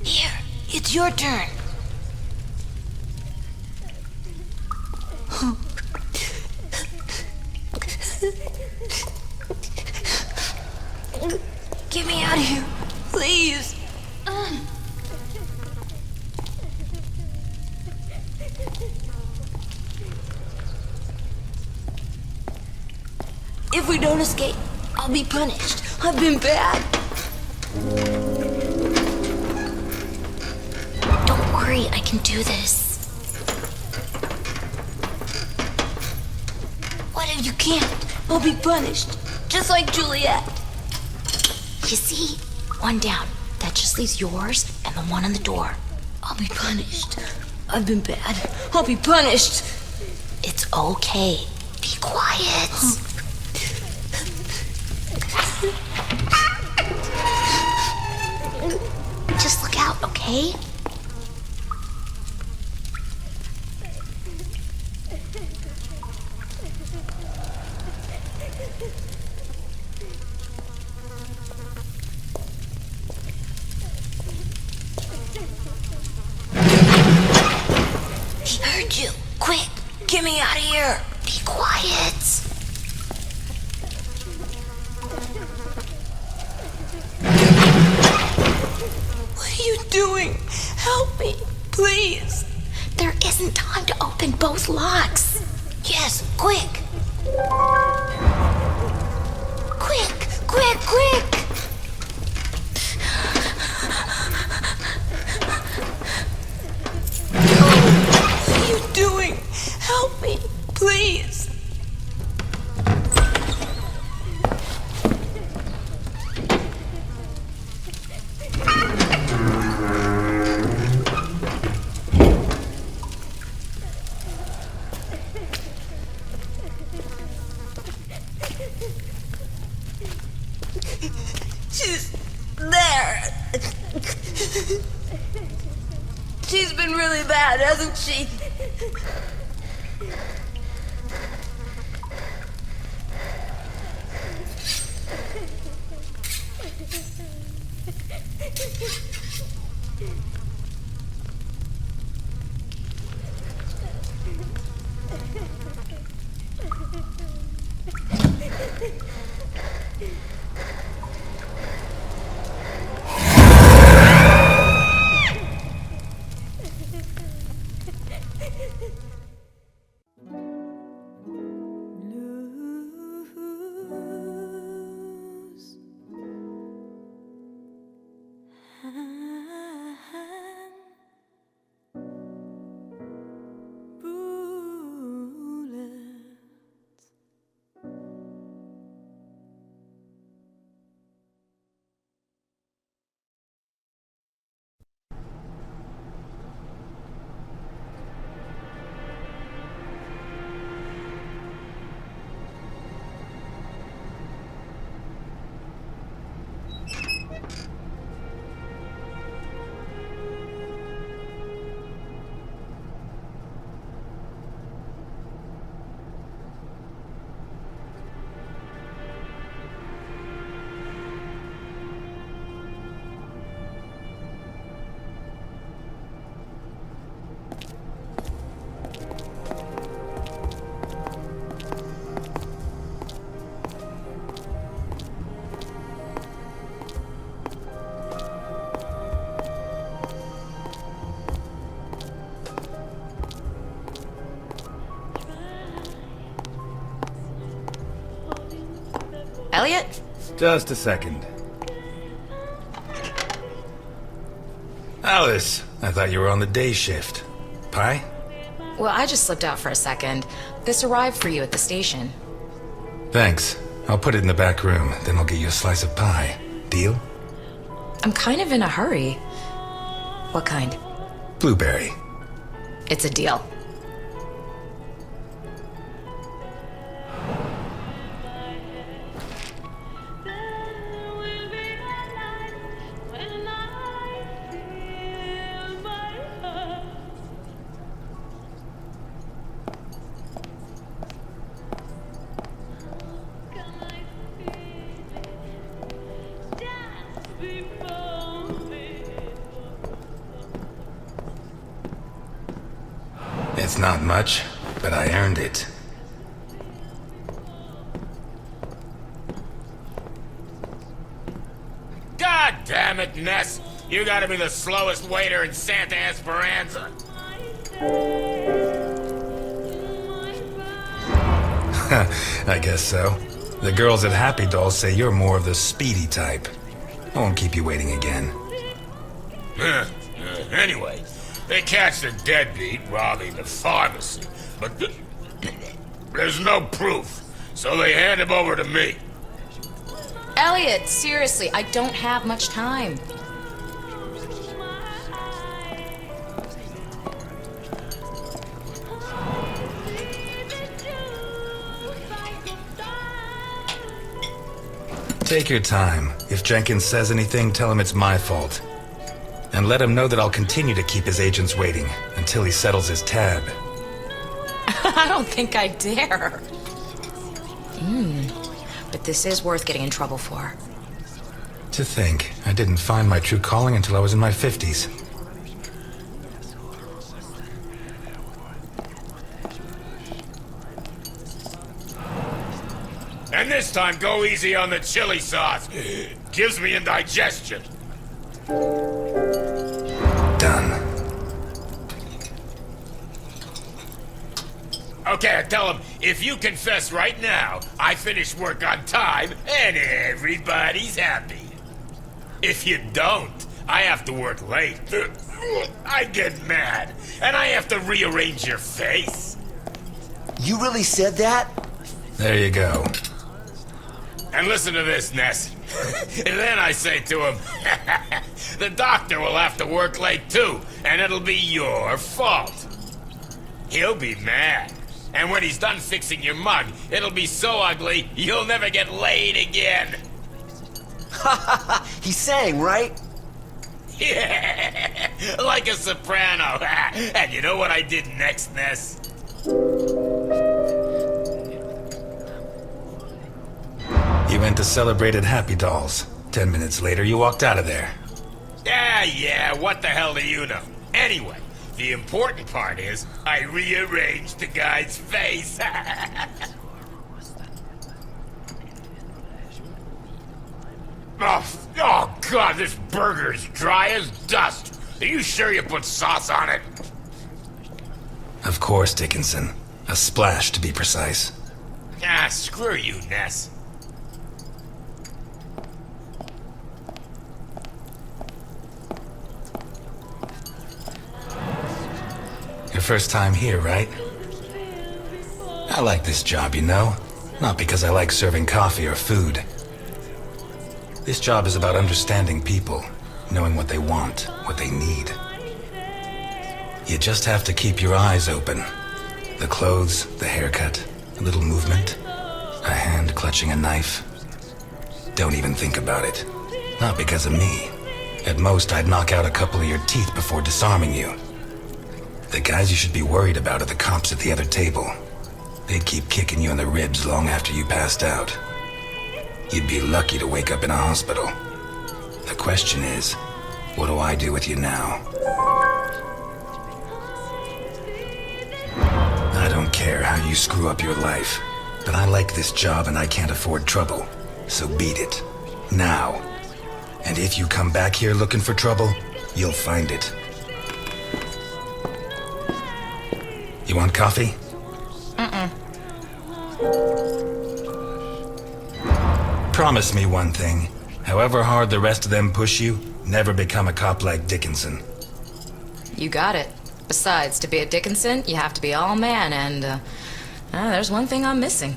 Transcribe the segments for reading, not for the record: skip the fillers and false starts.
Here, it's your turn. Get me out of here, please. If we don't escape, I'll be punished. I've been bad. Don't worry, I can do this. What if you can't? I'll be punished, just like Juliet. You see? One down. That just leaves yours and the one on the door. I'll be punished. I've been bad. I'll be punished. It's okay. Be quiet. Just look out, okay? He heard you. Quick, get me out of here. Be quiet. What are you doing? Help me, please. There isn't time to open both locks. Yes, quick. Quick, quick, quick. What are you doing? Help me, please. She's there. She's been really bad, hasn't she? Eliot? Just a second. Alice, I thought you were on the day shift. Pie? Well, I just slipped out for a second. This arrived for you at the station. Thanks. I'll put it in the back room, then I'll get you a slice of pie. Deal? I'm kind of in a hurry. What kind? Blueberry. It's a deal. It's not much, but I earned it. God damn it, Ness! You gotta be the slowest waiter in Santa Esperanza. I guess so. The girls at Happy Dolls say you're more of the speedy type. I won't keep you waiting again. Anyway, they catch the deadbeat robbing the pharmacy, but there's no proof, so they hand him over to me. Eliot, seriously, I don't have much time. Take your time. If Jenkins says anything, tell him it's my fault. And let him know that I'll continue to keep his agents waiting until he settles his tab. I don't think I dare. But this is worth getting in trouble for. To think, I didn't find my true calling until I was in my 50s. And this time, go easy on the chili sauce. Gives me indigestion. Done. Okay, I tell him, if you confess right now, I finish work on time, and everybody's happy. If you don't, I have to work late. I get mad, and I have to rearrange your face. You really said that? There you go. And listen to this, Ness. And then I say to him, the doctor will have to work late too, and it'll be your fault. He'll be mad. And when he's done fixing your mug, it'll be so ugly, you'll never get laid again. He sang, right? Yeah, like a soprano. And you know what I did next, Ness? You went to celebrate at Happy Dolls. 10 minutes later, you walked out of there. Yeah, what the hell do you know? Anyway, the important part is, I rearranged the guy's face. Oh, God, this burger's dry as dust. Are you sure you put sauce on it? Of course, Dickinson. A splash, to be precise. Ah, screw you, Ness. Your first time here, right? I like this job, you know? Not because I like serving coffee or food. This job is about understanding people, knowing what they want, what they need. You just have to keep your eyes open. The clothes, the haircut, a little movement, a hand clutching a knife. Don't even think about it. Not because of me. At most, I'd knock out a couple of your teeth before disarming you. The guys you should be worried about are the cops at the other table. They'd keep kicking you in the ribs long after you passed out. You'd be lucky to wake up in a hospital. The question is, what do I do with you now? I don't care how you screw up your life, but I like this job and I can't afford trouble. So beat it. Now. And if you come back here looking for trouble, you'll find it. You want coffee? Promise me one thing. However hard the rest of them push you, never become a cop like Dickinson. You got it. Besides, to be a Dickinson, you have to be all man, and there's one thing I'm missing.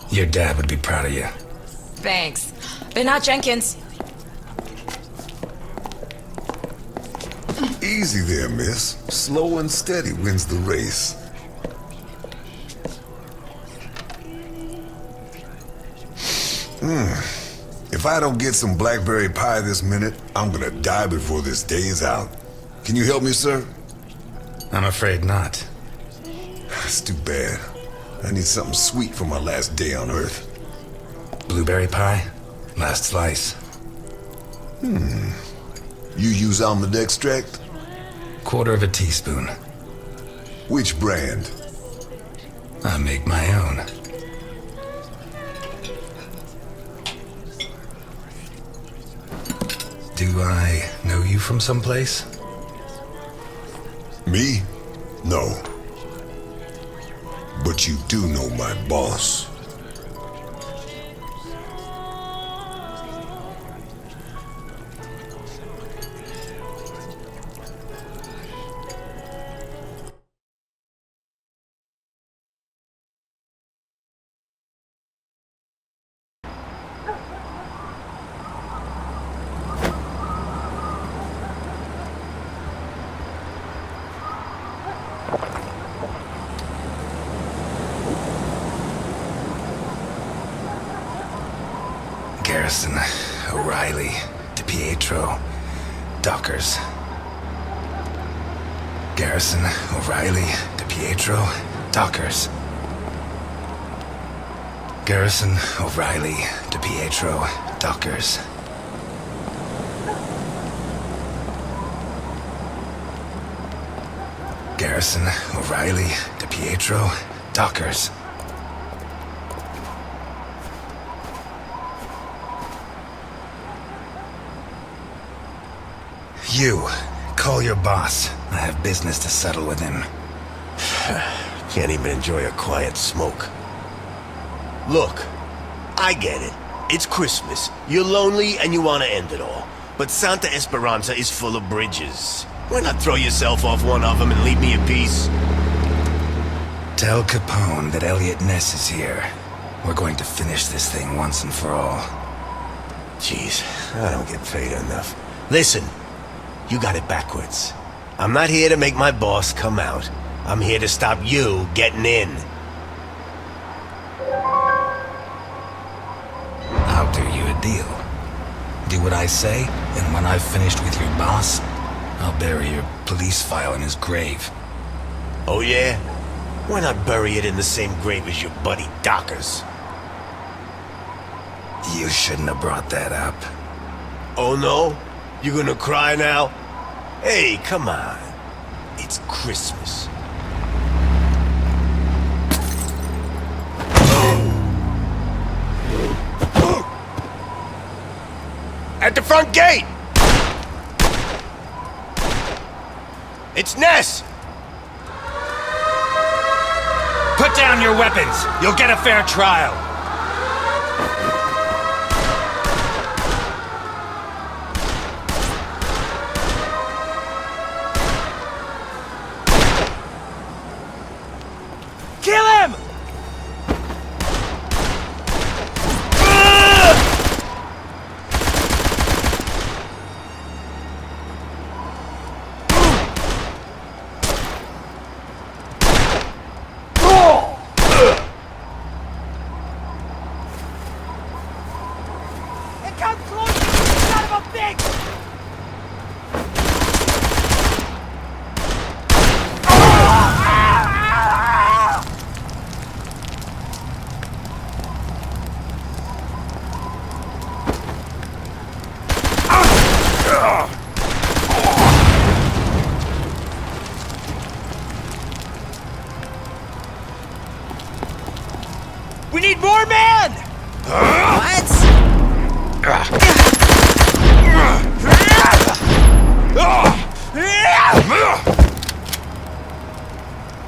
Your dad would be proud of you. Thanks. But not Jenkins. Easy there, miss. Slow and steady wins the race. If I don't get some blackberry pie this minute, I'm gonna die before this day is out. Can you help me, sir? I'm afraid not. It's too bad. I need something sweet for my last day on Earth. Blueberry pie? Last slice. You use almond extract? 1/4 teaspoon. Which brand? I make my own. Do I know you from someplace? Me? No. But you do know my boss. Garrison, O'Reilly, DiPietro, Dockers. Garrison, O'Reilly, DiPietro, Dockers. Garrison, O'Reilly, DiPietro, Dockers. Garrison, O'Reilly, DiPietro, Dockers. You, call your boss. I have business to settle with him. Can't even enjoy a quiet smoke. Look, I get it. It's Christmas. You're lonely and you want to end it all. But Santa Esperanza is full of bridges. Why not throw yourself off one of them and leave me in peace? Tell Capone that Eliot Ness is here. We're going to finish this thing once and for all. Jeez, I don't get paid enough. Listen, you got it backwards. I'm not here to make my boss come out. I'm here to stop you getting in. I'll do you a deal. Do what I say, and when I've finished with your boss, I'll bury your police file in his grave. Oh yeah? Why not bury it in the same grave as your buddy Dockers? You shouldn't have brought that up. Oh no? You gonna cry now? Hey, come on. It's Christmas. At the front gate! It's Ness! Put down your weapons! You'll get a fair trial! Kill him! We need more men!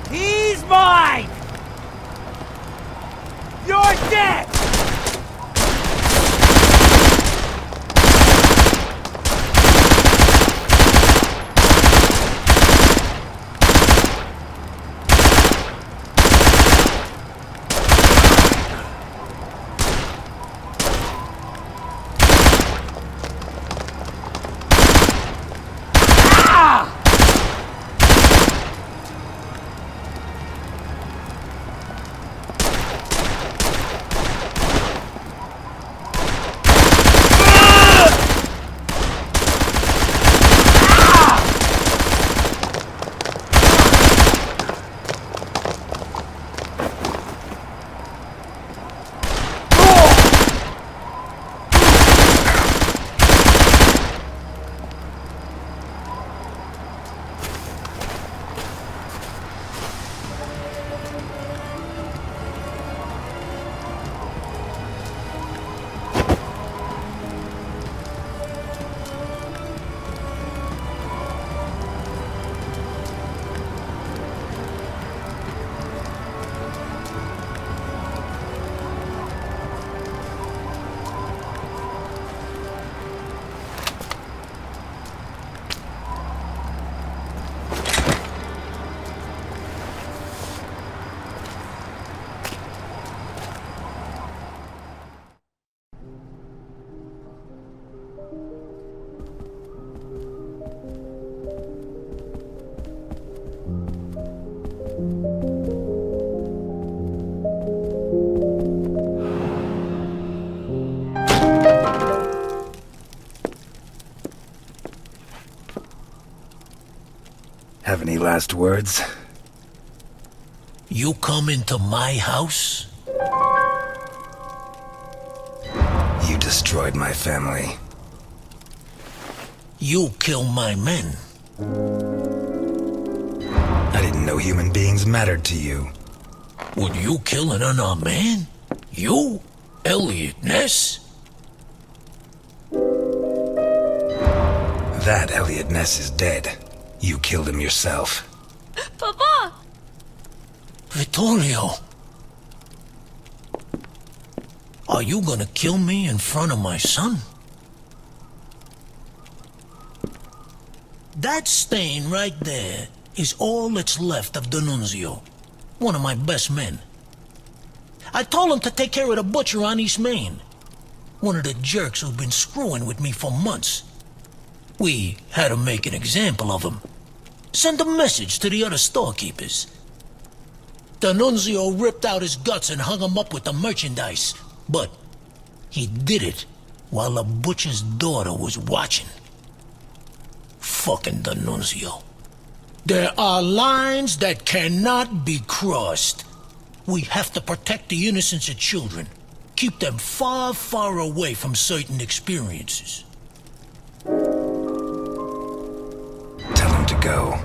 He's mine! You're dead! Have any last words? You come into my house? You destroyed my family. You kill my men. I didn't know human beings mattered to you. Would you kill an unarmed man? You? Eliot Ness? That Eliot Ness is dead. You killed him yourself. Papa! Vittorio! Are you gonna kill me in front of my son? That stain right there is all that's left of D'Annunzio, one of my best men. I told him to take care of the butcher on East Main, one of the jerks who've been screwing with me for months. We had to make an example of him. Send a message to the other storekeepers. D'Annunzio ripped out his guts and hung him up with the merchandise, but he did it while the butcher's daughter was watching. Fucking D'Annunzio. There are lines that cannot be crossed. We have to protect the innocence of children. Keep them far, far away from certain experiences. Tell him to go.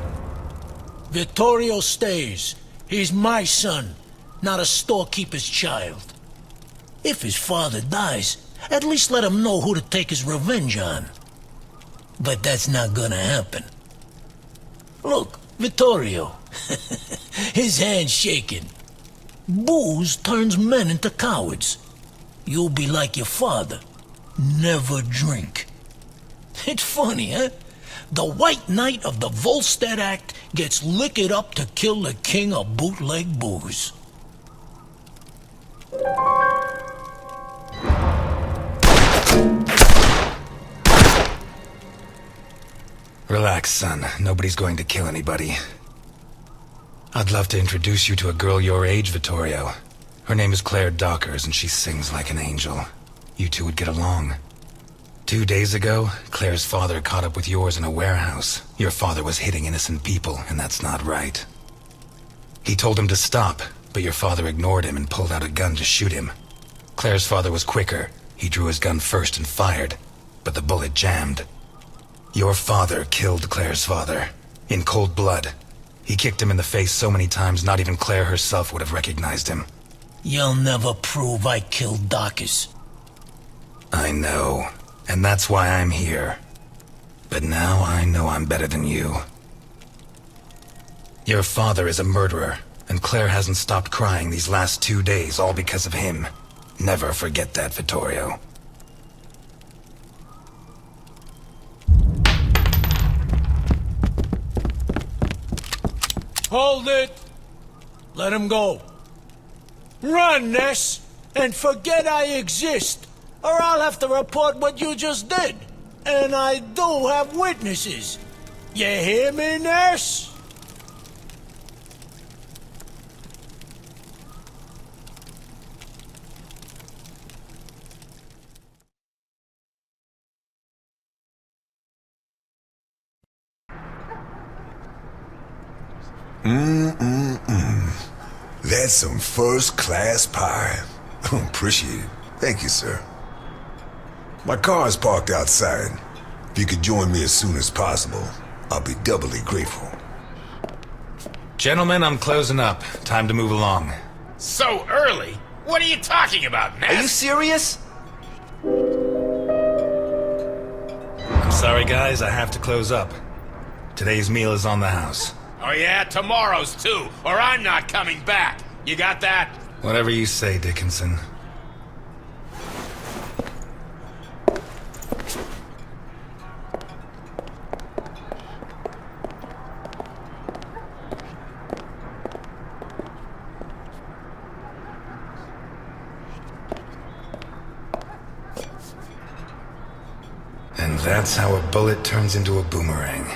Vittorio stays. He's my son, not a storekeeper's child. If his father dies, at least let him know who to take his revenge on. But that's not gonna happen. Look, Vittorio. His hand's shaking. Booze turns men into cowards. You'll be like your father. Never drink. It's funny, huh? The White Knight of the Volstead Act gets liquored up to kill the king of bootleg booze. Relax, son. Nobody's going to kill anybody. I'd love to introduce you to a girl your age, Vittorio. Her name is Claire Dockers, and she sings like an angel. You two would get along. 2 days ago, Claire's father caught up with yours in a warehouse. Your father was hitting innocent people, and that's not right. He told him to stop, but your father ignored him and pulled out a gun to shoot him. Claire's father was quicker. He drew his gun first and fired, but the bullet jammed. Your father killed Claire's father, in cold blood. He kicked him in the face so many times not even Claire herself would have recognized him. You'll never prove I killed Dockers. I know, and that's why I'm here. But now I know I'm better than you. Your father is a murderer, and Claire hasn't stopped crying these last 2 days, all because of him. Never forget that, Vittorio. Hold it! Let him go. Run, Ness, and forget I exist, or I'll have to report what you just did. And I do have witnesses. You hear me, Ness? That's some first-class pie. Appreciate it. Thank you, sir. My car is parked outside. If you could join me as soon as possible, I'll be doubly grateful. Gentlemen, I'm closing up. Time to move along. So early? What are you talking about, Ness? Are you serious? I'm sorry, guys. I have to close up. Today's meal is on the house. Oh yeah, tomorrow's too, or I'm not coming back. You got that? Whatever you say, Dickinson. And that's how a bullet turns into a boomerang.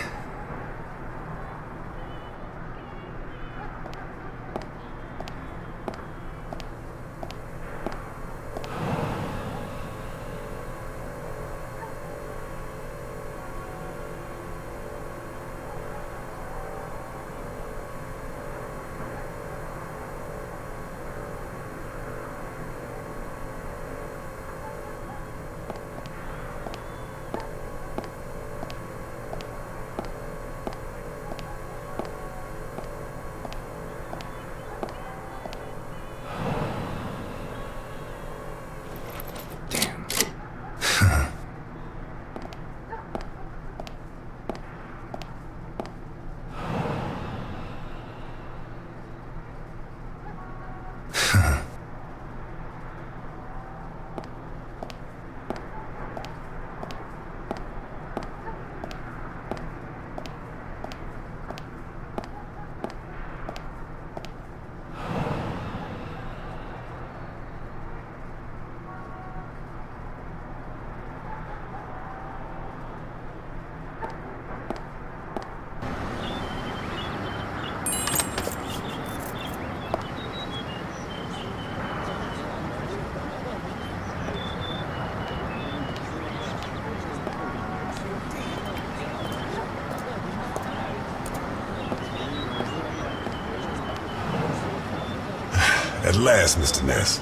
last, Mr. Ness.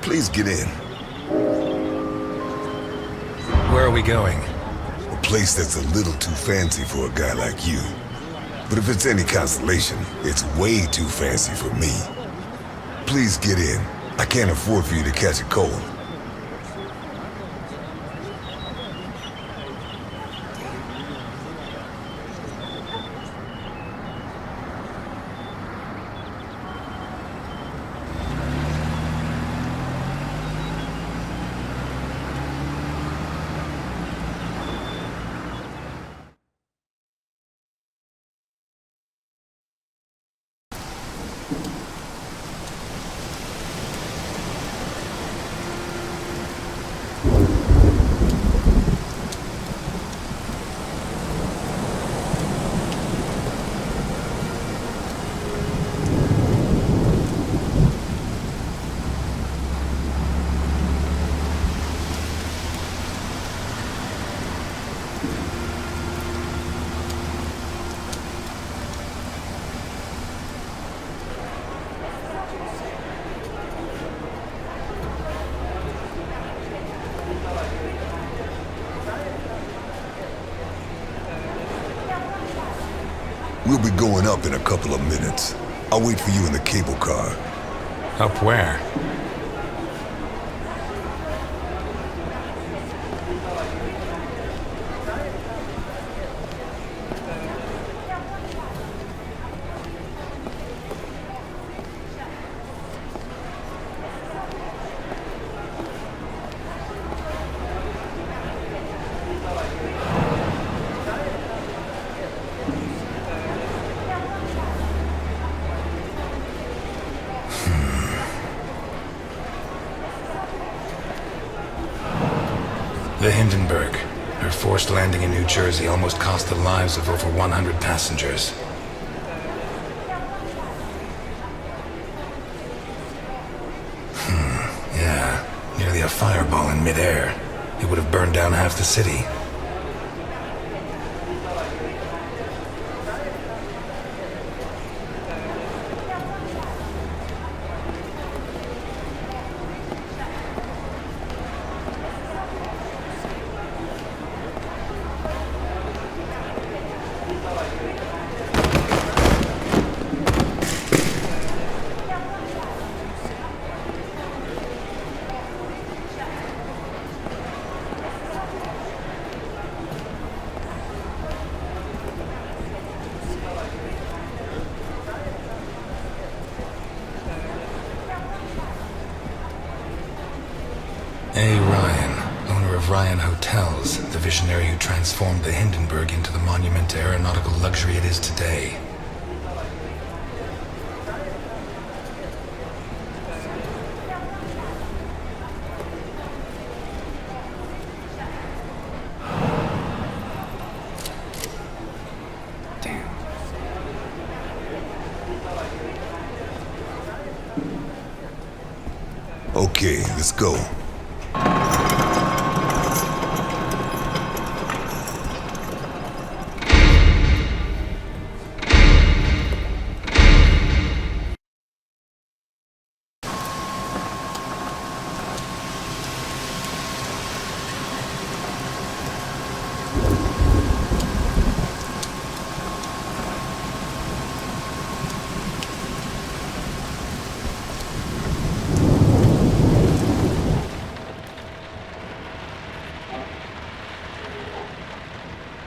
Please get in. Where are we going? A place that's a little too fancy for a guy like you. But if it's any consolation, it's way too fancy for me. Please get in. I can't afford for you to catch a cold. We'll be going up in a couple of minutes. I'll wait for you in the cable car. Up where? The Hindenburg. Her forced landing in New Jersey almost cost the lives of over 100 passengers. Yeah. Nearly a fireball in midair. It would have burned down half the city. A. Ryan, owner of Ryan Hotels, the visionary who transformed the Hindenburg into the monument to aeronautical luxury it is today. Damn. Okay, let's go.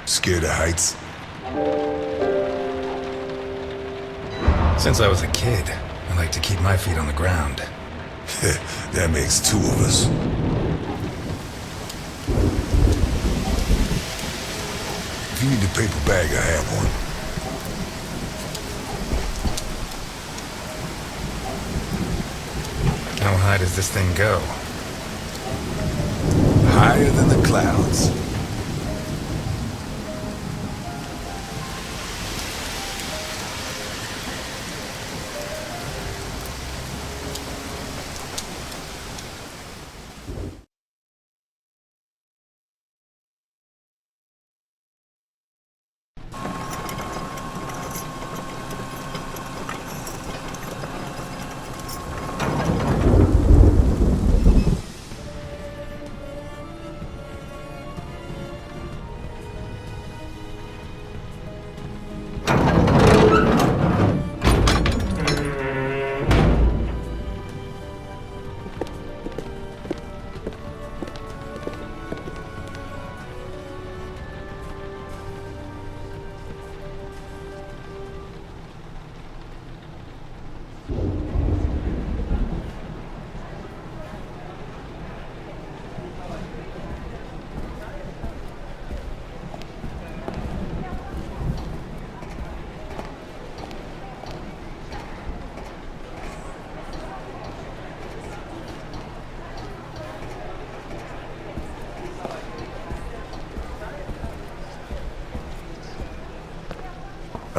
Scared of heights? Since I was a kid, I like to keep my feet on the ground. That makes two of us. If you need a paper bag, I have one. How high does this thing go? Higher than the clouds.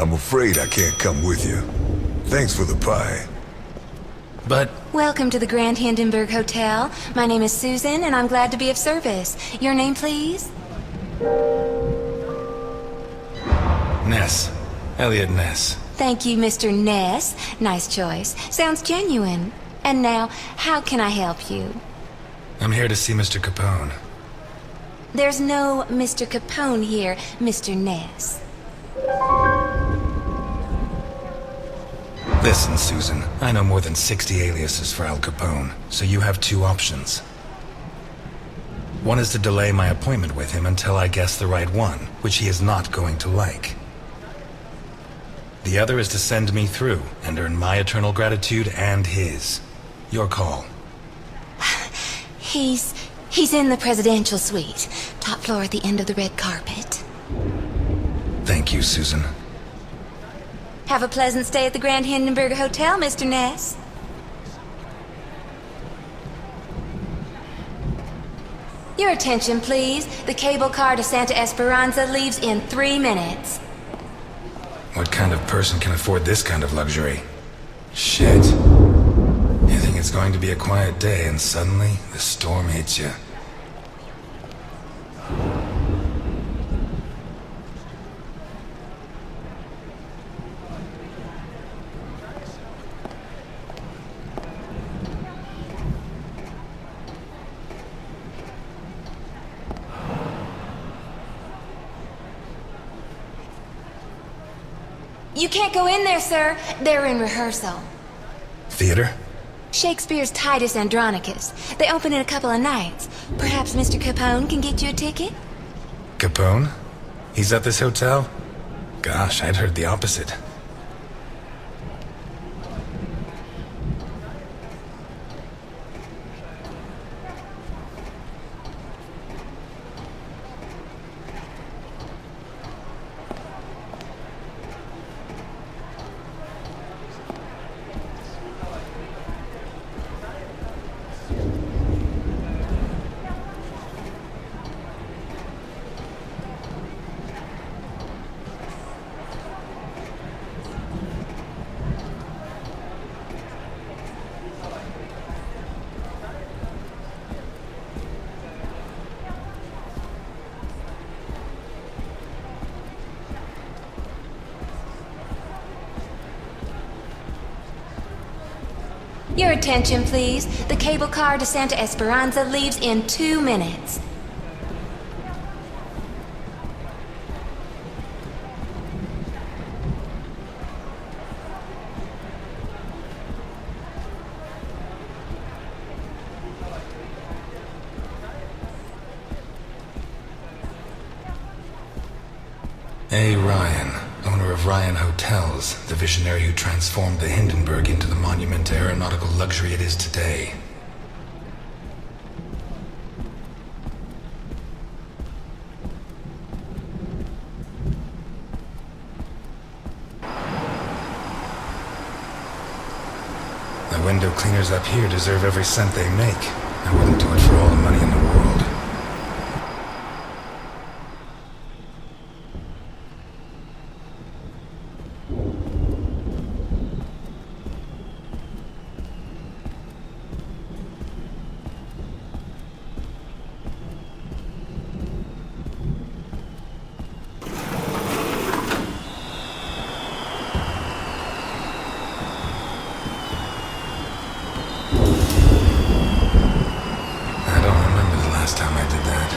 I'm afraid I can't come with you. Thanks for the pie. But Welcome to the Grand Hindenburg Hotel. My name is Susan, and I'm glad to be of service. Your name, please? Ness. Eliot Ness. Thank you, Mr. Ness. Nice choice. Sounds genuine. And now, how can I help you? I'm here to see Mr. Capone. There's no Mr. Capone here, Mr. Ness. Listen, Susan. I know more than 60 aliases for Al Capone, so you have two options. One is to delay my appointment with him until I guess the right one, which he is not going to like. The other is to send me through and earn my eternal gratitude and his. Your call. He's in the presidential suite. Top floor at the end of the red carpet. Thank you, Susan. Have a pleasant stay at the Grand Hindenburg Hotel, Mr. Ness. Your attention, please. The cable car to Santa Esperanza leaves in 3 minutes. What kind of person can afford this kind of luxury? Shit. You think it's going to be a quiet day and suddenly the storm hits you. You can't go in there, sir. They're in rehearsal. Theater? Shakespeare's Titus Andronicus. They open in a couple of nights. Perhaps Mr. Capone can get you a ticket? Capone? He's at this hotel? Gosh, I'd heard the opposite. Your attention, please. The cable car to Santa Esperanza leaves in 2 minutes. A. Ryan, owner of Ryan Hotels, the visionary who transformed the Hindenburg into the monument to aeronautical luxury it is today. The window cleaners up here deserve every cent they make. I wouldn't do it for all the money in the world. Time I did that.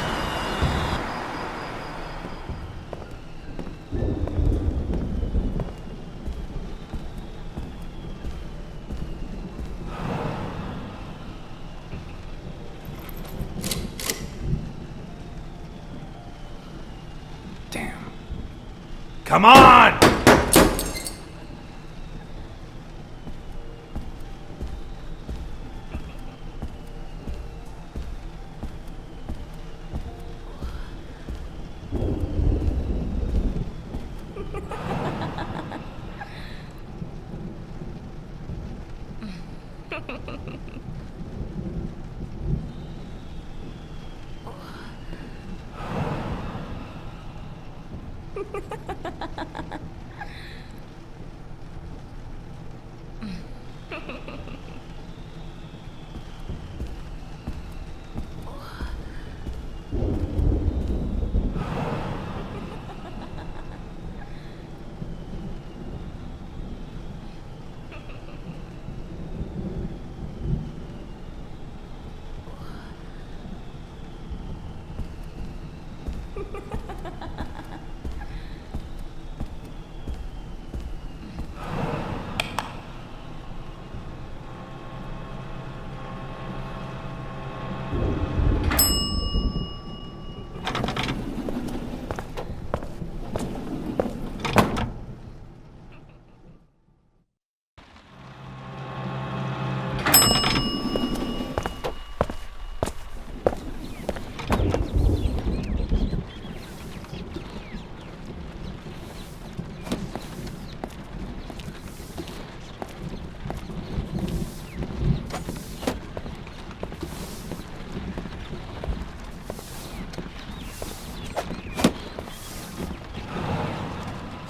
Damn. Come on!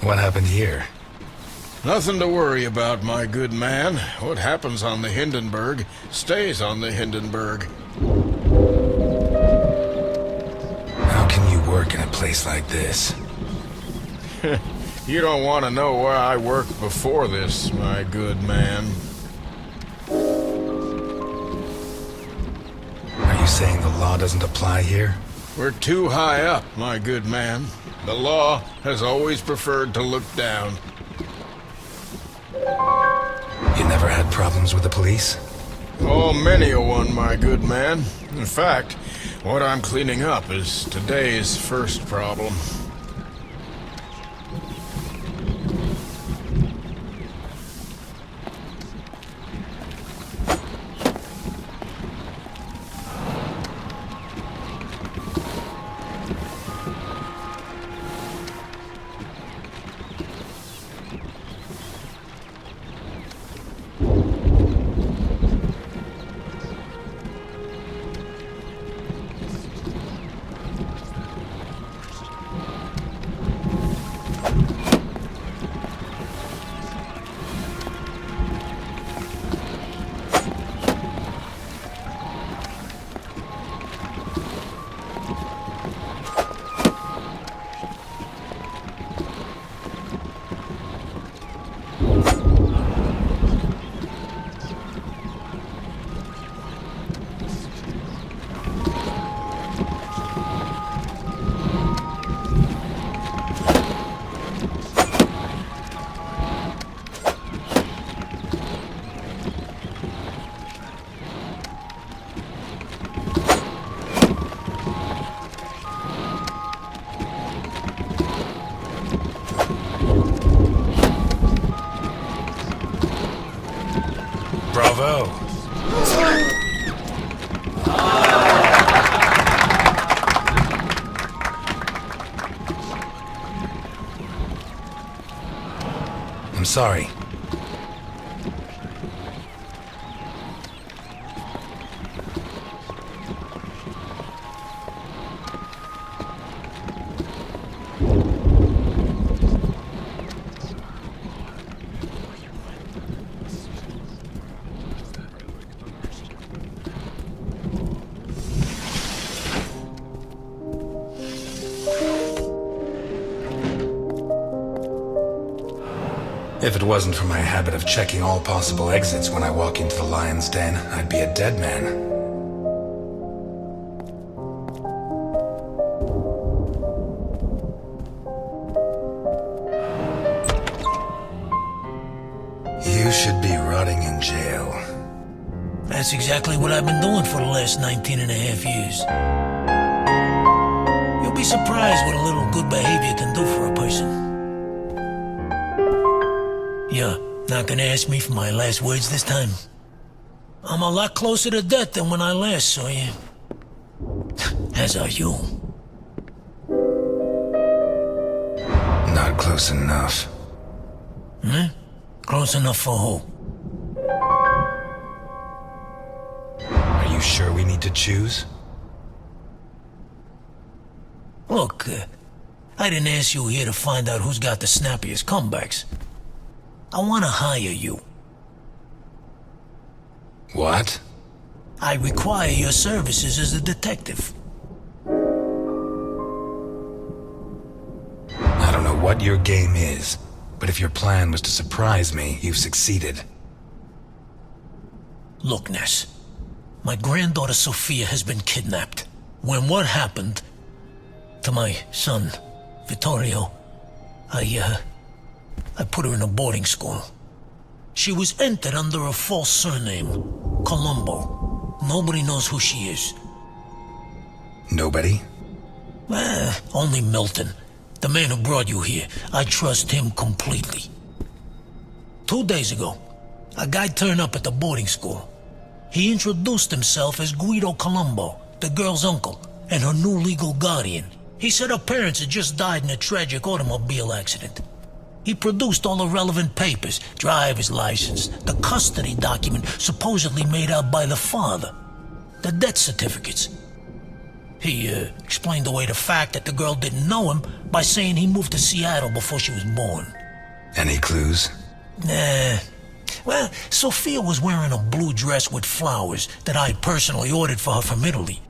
What happened here? Nothing to worry about, my good man. What happens on the Hindenburg stays on the Hindenburg. How can you work in a place like this? You don't want to know where I worked before this, my good man. Are you saying the law doesn't apply here? We're too high up, my good man. The law has always preferred to look down. You never had problems with the police? Oh, many a one, my good man. In fact, what I'm cleaning up is today's first problem. Bravo! I'm sorry. If it wasn't for my habit of checking all possible exits when I walk into the lion's den, I'd be a dead man. You should be rotting in jail. That's exactly what I've been doing for the last 19 and a half years. You'll be surprised what a little good behavior can do for a person. You're not gonna ask me for my last words this time? I'm a lot closer to death than when I last saw you. As are you. Not close enough. Hmm? Close enough for who? Are you sure we need to choose? Look, I didn't ask you here to find out who's got the snappiest comebacks. I want to hire you. What? I require your services as a detective. I don't know what your game is, but if your plan was to surprise me, you've succeeded. Look, Ness. My granddaughter Sophia has been kidnapped. When what happened to my son, Vittorio, I put her in a boarding school. She was entered under a false surname, Colombo. Nobody knows who she is. Nobody? Only Milton, the man who brought you here. I trust him completely. 2 days ago, a guy turned up at the boarding school. He introduced himself as Guido Colombo, the girl's uncle, and her new legal guardian. He said her parents had just died in a tragic automobile accident. He produced all the relevant papers, driver's license, the custody document supposedly made out by the father, the death certificates. He explained away the fact that the girl didn't know him by saying he moved to Seattle before she was born. Any clues? Nah. Well, Sophia was wearing a blue dress with flowers that I personally ordered for her from Italy.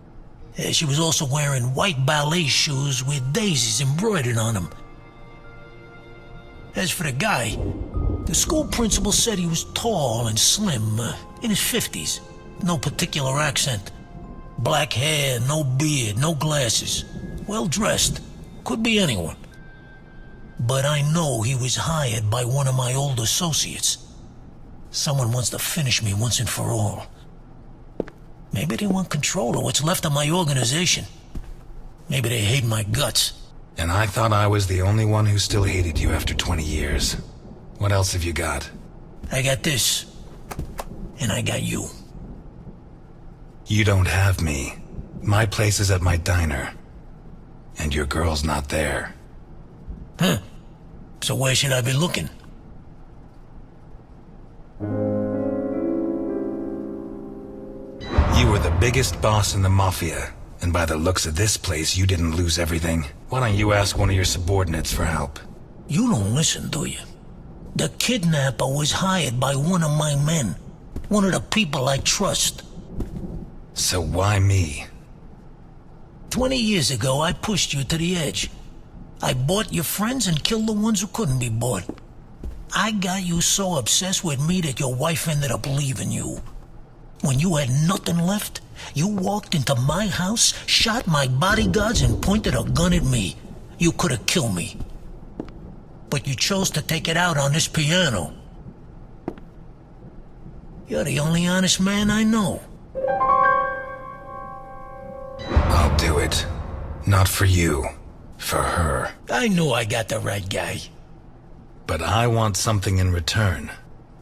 She was also wearing white ballet shoes with daisies embroidered on them. As for the guy, the school principal said he was tall and slim, in his 50s. No particular accent. Black hair, no beard, no glasses. Well dressed. Could be anyone. But I know he was hired by one of my old associates. Someone wants to finish me once and for all. Maybe they want control of what's left of my organization. Maybe they hate my guts. And I thought I was the only one who still hated you after 20 years. What else have you got? I got this. And I got you. You don't have me. My place is at my diner. And your girl's not there. Huh. So where should I be looking? You were the biggest boss in the Mafia. And by the looks of this place, you didn't lose everything. Why don't you ask one of your subordinates for help? You don't listen, do you? The kidnapper was hired by one of my men. One of the people I trust. So why me? 20 years ago, I pushed you to the edge. I bought your friends and killed the ones who couldn't be bought. I got you so obsessed with me that your wife ended up leaving you. When you had nothing left, you walked into my house, shot my bodyguards, and pointed a gun at me. You could have killed me. But you chose to take it out on this piano. You're the only honest man I know. I'll do it. Not for you. For her. I knew I got the right guy. But I want something in return.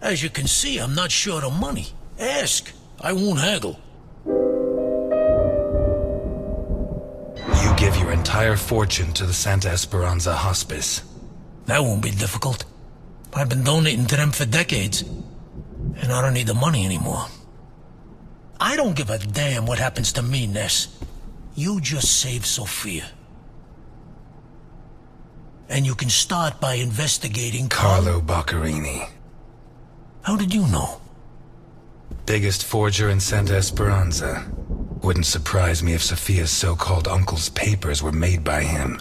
As you can see, I'm not short of money. Ask. I won't haggle. You give your entire fortune to the Santa Esperanza Hospice. That won't be difficult. I've been donating to them for decades. And I don't need the money anymore. I don't give a damn what happens to me, Ness. You just save Sophia. And you can start by investigating Carlo Boccherini. How did you know? Biggest forger in Santa Esperanza. Wouldn't surprise me if Sophia's so-called uncle's papers were made by him.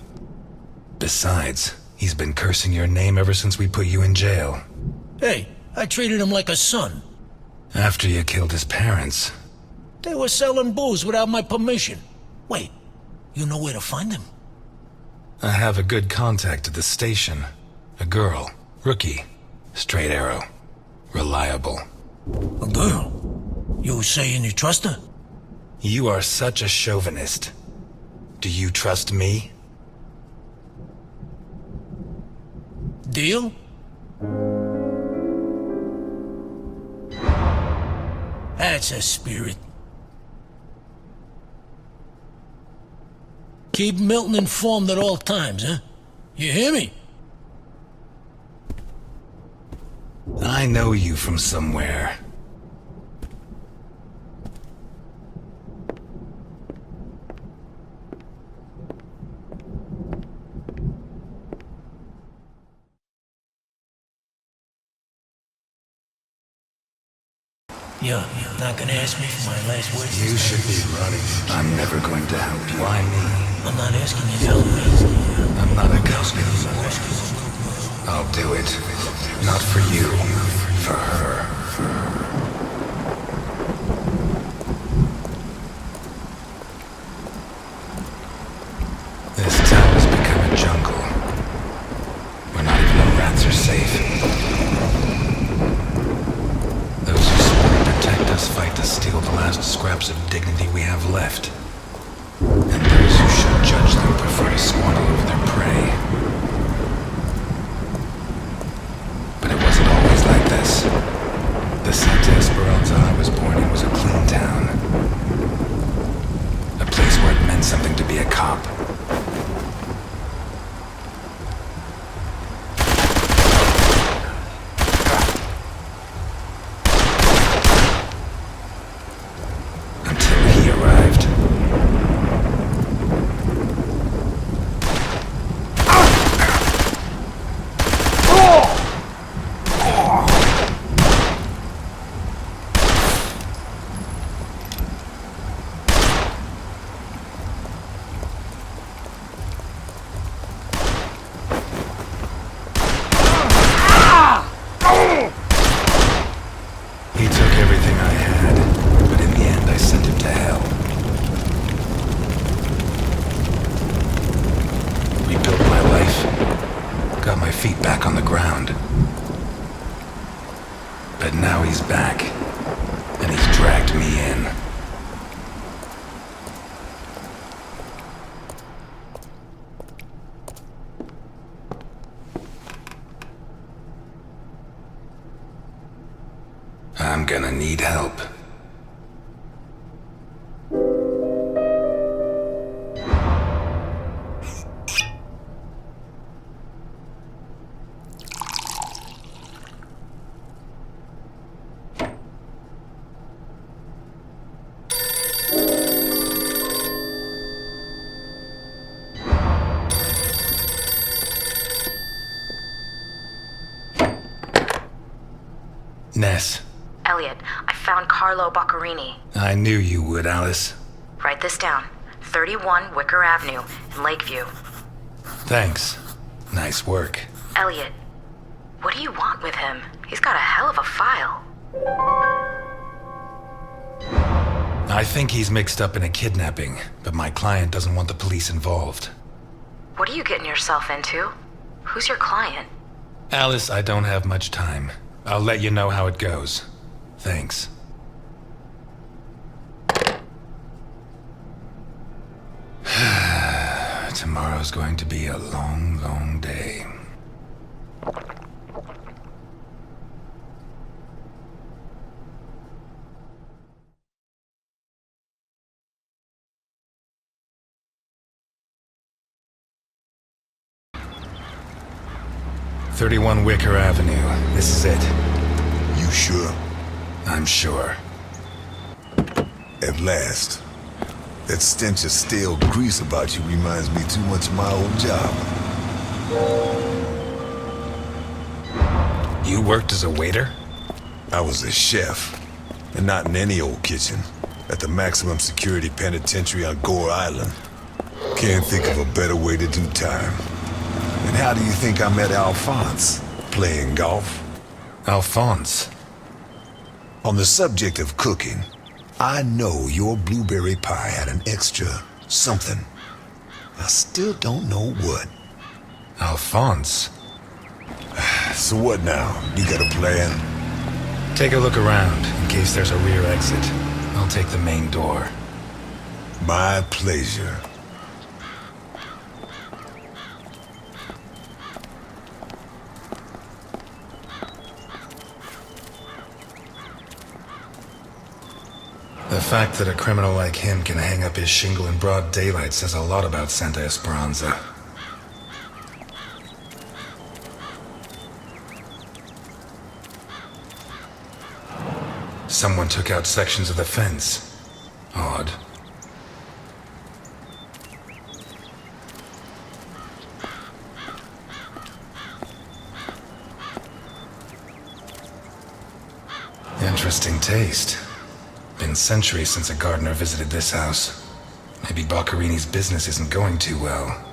Besides, he's been cursing your name ever since we put you in jail. Hey, I treated him like a son. After you killed his parents. They were selling booze without my permission. Wait, you know where to find them? I have a good contact at the station. A girl. Rookie. Straight arrow. Reliable. A girl? You saying you trust her? You are such a chauvinist. Do you trust me? Deal? That's a spirit. Keep Milton informed at all times, huh? You hear me? I know you from somewhere. You're not gonna ask me for my last words? You should be running. I'm never going to help you. Why me? I'm not asking you to help me. I'm not a ghost anymore. I'll do it. Not for you. For her. This town has become a jungle. Where not even the rats are safe. Those who swore to protect us fight to steal the last scraps of dignity we have left. And those who should judge them prefer to squander over their prey. But it wasn't always like this. The Santa Esperanza I was born in was a clean town. A place where it meant something to be a cop. Got my feet back on the ground. But now he's back, and he's dragged me in. I'm gonna need help. Ness. Eliot, I found Carlo Boccarini. I knew you would, Alice. Write this down. 31 Wicker Avenue in Lakeview. Thanks. Nice work. Eliot, what do you want with him? He's got a hell of a file. I think he's mixed up in a kidnapping, but my client doesn't want the police involved. What are you getting yourself into? Who's your client? Alice, I don't have much time. I'll let you know how it goes. Thanks. Tomorrow's going to be a long, long day. "31 Wicker Avenue. This is it." You sure? I'm sure. At last. That stench of stale grease about you reminds me too much of my old job. You worked as a waiter? I was a chef. And not in any old kitchen. At the maximum security penitentiary on Gore Island. Can't think of a better way to do time. And how do you think I met Alphonse? Playing golf? Alphonse? On the subject of cooking, I know your blueberry pie had an extra something. I still don't know what. Alphonse? So what now? You got a plan? Take a look around, in case there's a rear exit. I'll take the main door. My pleasure. The fact that a criminal like him can hang up his shingle in broad daylight says a lot about Santa Esperanza. Someone took out sections of the fence. Odd. Interesting taste. Been centuries since a gardener visited this house. Maybe Boccarini's business isn't going too well.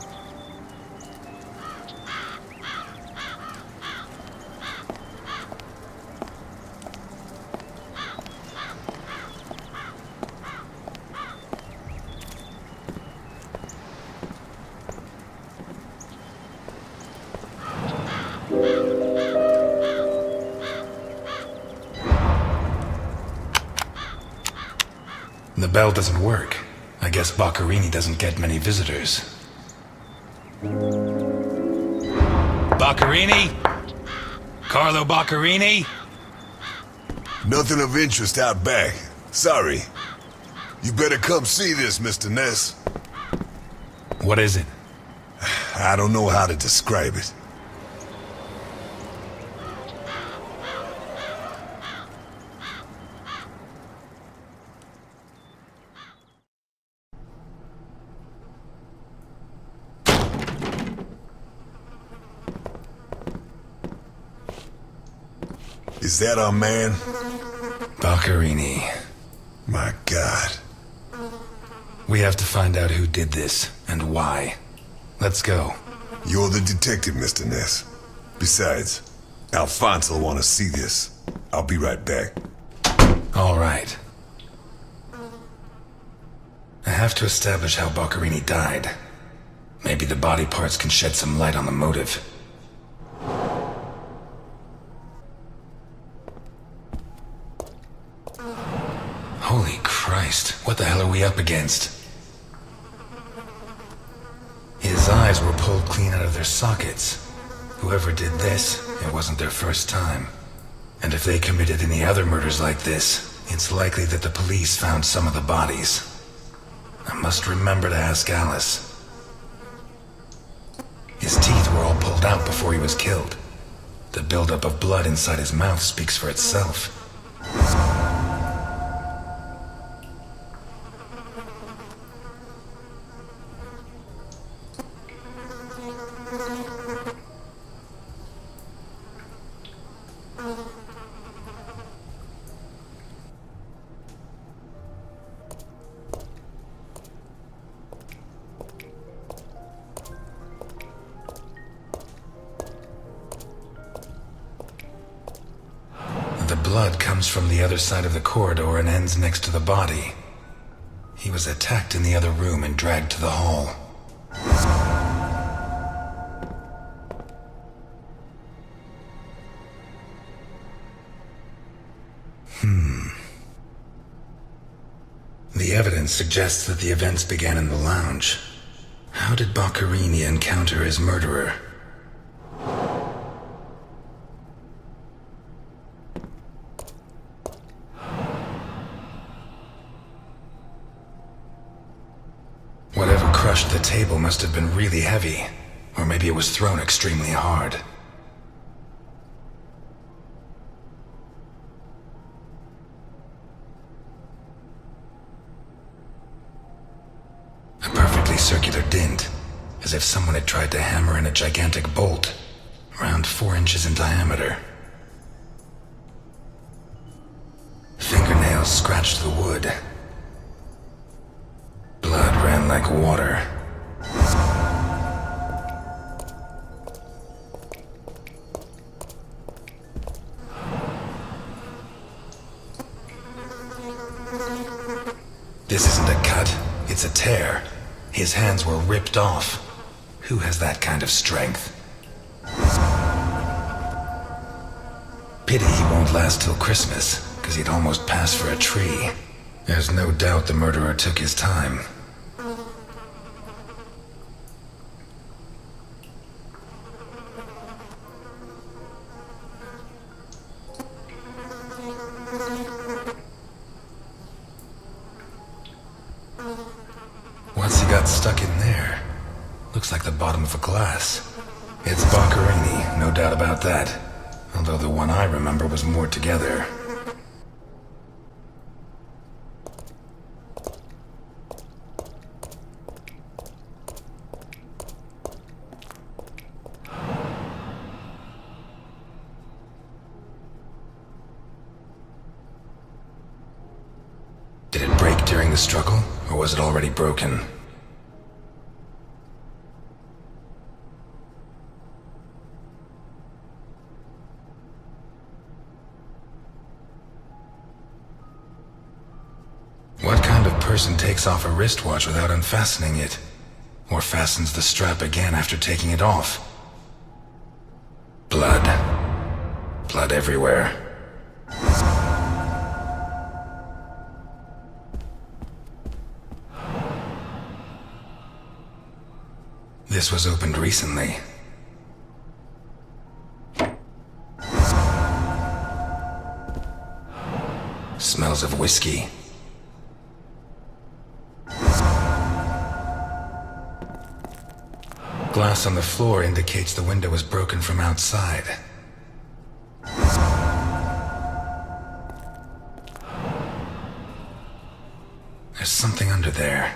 The bell doesn't work. I guess Boccarini doesn't get many visitors. Boccarini? Carlo Boccarini? Nothing of interest out back. Sorry. You better come see this, Mr. Ness. What is it? I don't know how to describe it. Is that our man? Boccarini. My God. We have to find out who did this, and why. Let's go. You're the detective, Mr. Ness. Besides, Alphonse will want to see this. I'll be right back. All right. I have to establish how Boccarini died. Maybe the body parts can shed some light on the motive. Christ, what the hell are we up against? His eyes were pulled clean out of their sockets. Whoever did this, it wasn't their first time. And if they committed any other murders like this, it's likely that the police found some of the bodies. I must remember to ask Alice. His teeth were all pulled out before he was killed. The buildup of blood inside his mouth speaks for itself. The blood comes from the other side of the corridor and ends next to the body. He was attacked in the other room and dragged to the hall. The evidence suggests that the events began in the lounge. How did Boccarini encounter his murderer? Whatever crushed the table must have been really heavy, or maybe it was thrown extremely hard. A perfectly circular dint, as if someone had tried to hammer in a gigantic bolt, around 4 inches in diameter. Fingernails scratched the wood. Blood ran like water. This isn't a cut, it's a tear. His hands were ripped off. Who has that kind of strength? Pity he won't last till Christmas, because he'd almost pass for a tree. There's no doubt the murderer took his time. What's he got stuck in there? Looks like the bottom of a glass. It's Boccarini, no doubt about that. Although the one I remember was more together. Did it break during the struggle, or was it already broken? What kind of person takes off a wristwatch without unfastening it? Or fastens the strap again after taking it off? Blood. Blood everywhere. This was opened recently. Smells of whiskey. Glass on the floor indicates the window was broken from outside. There's something under there.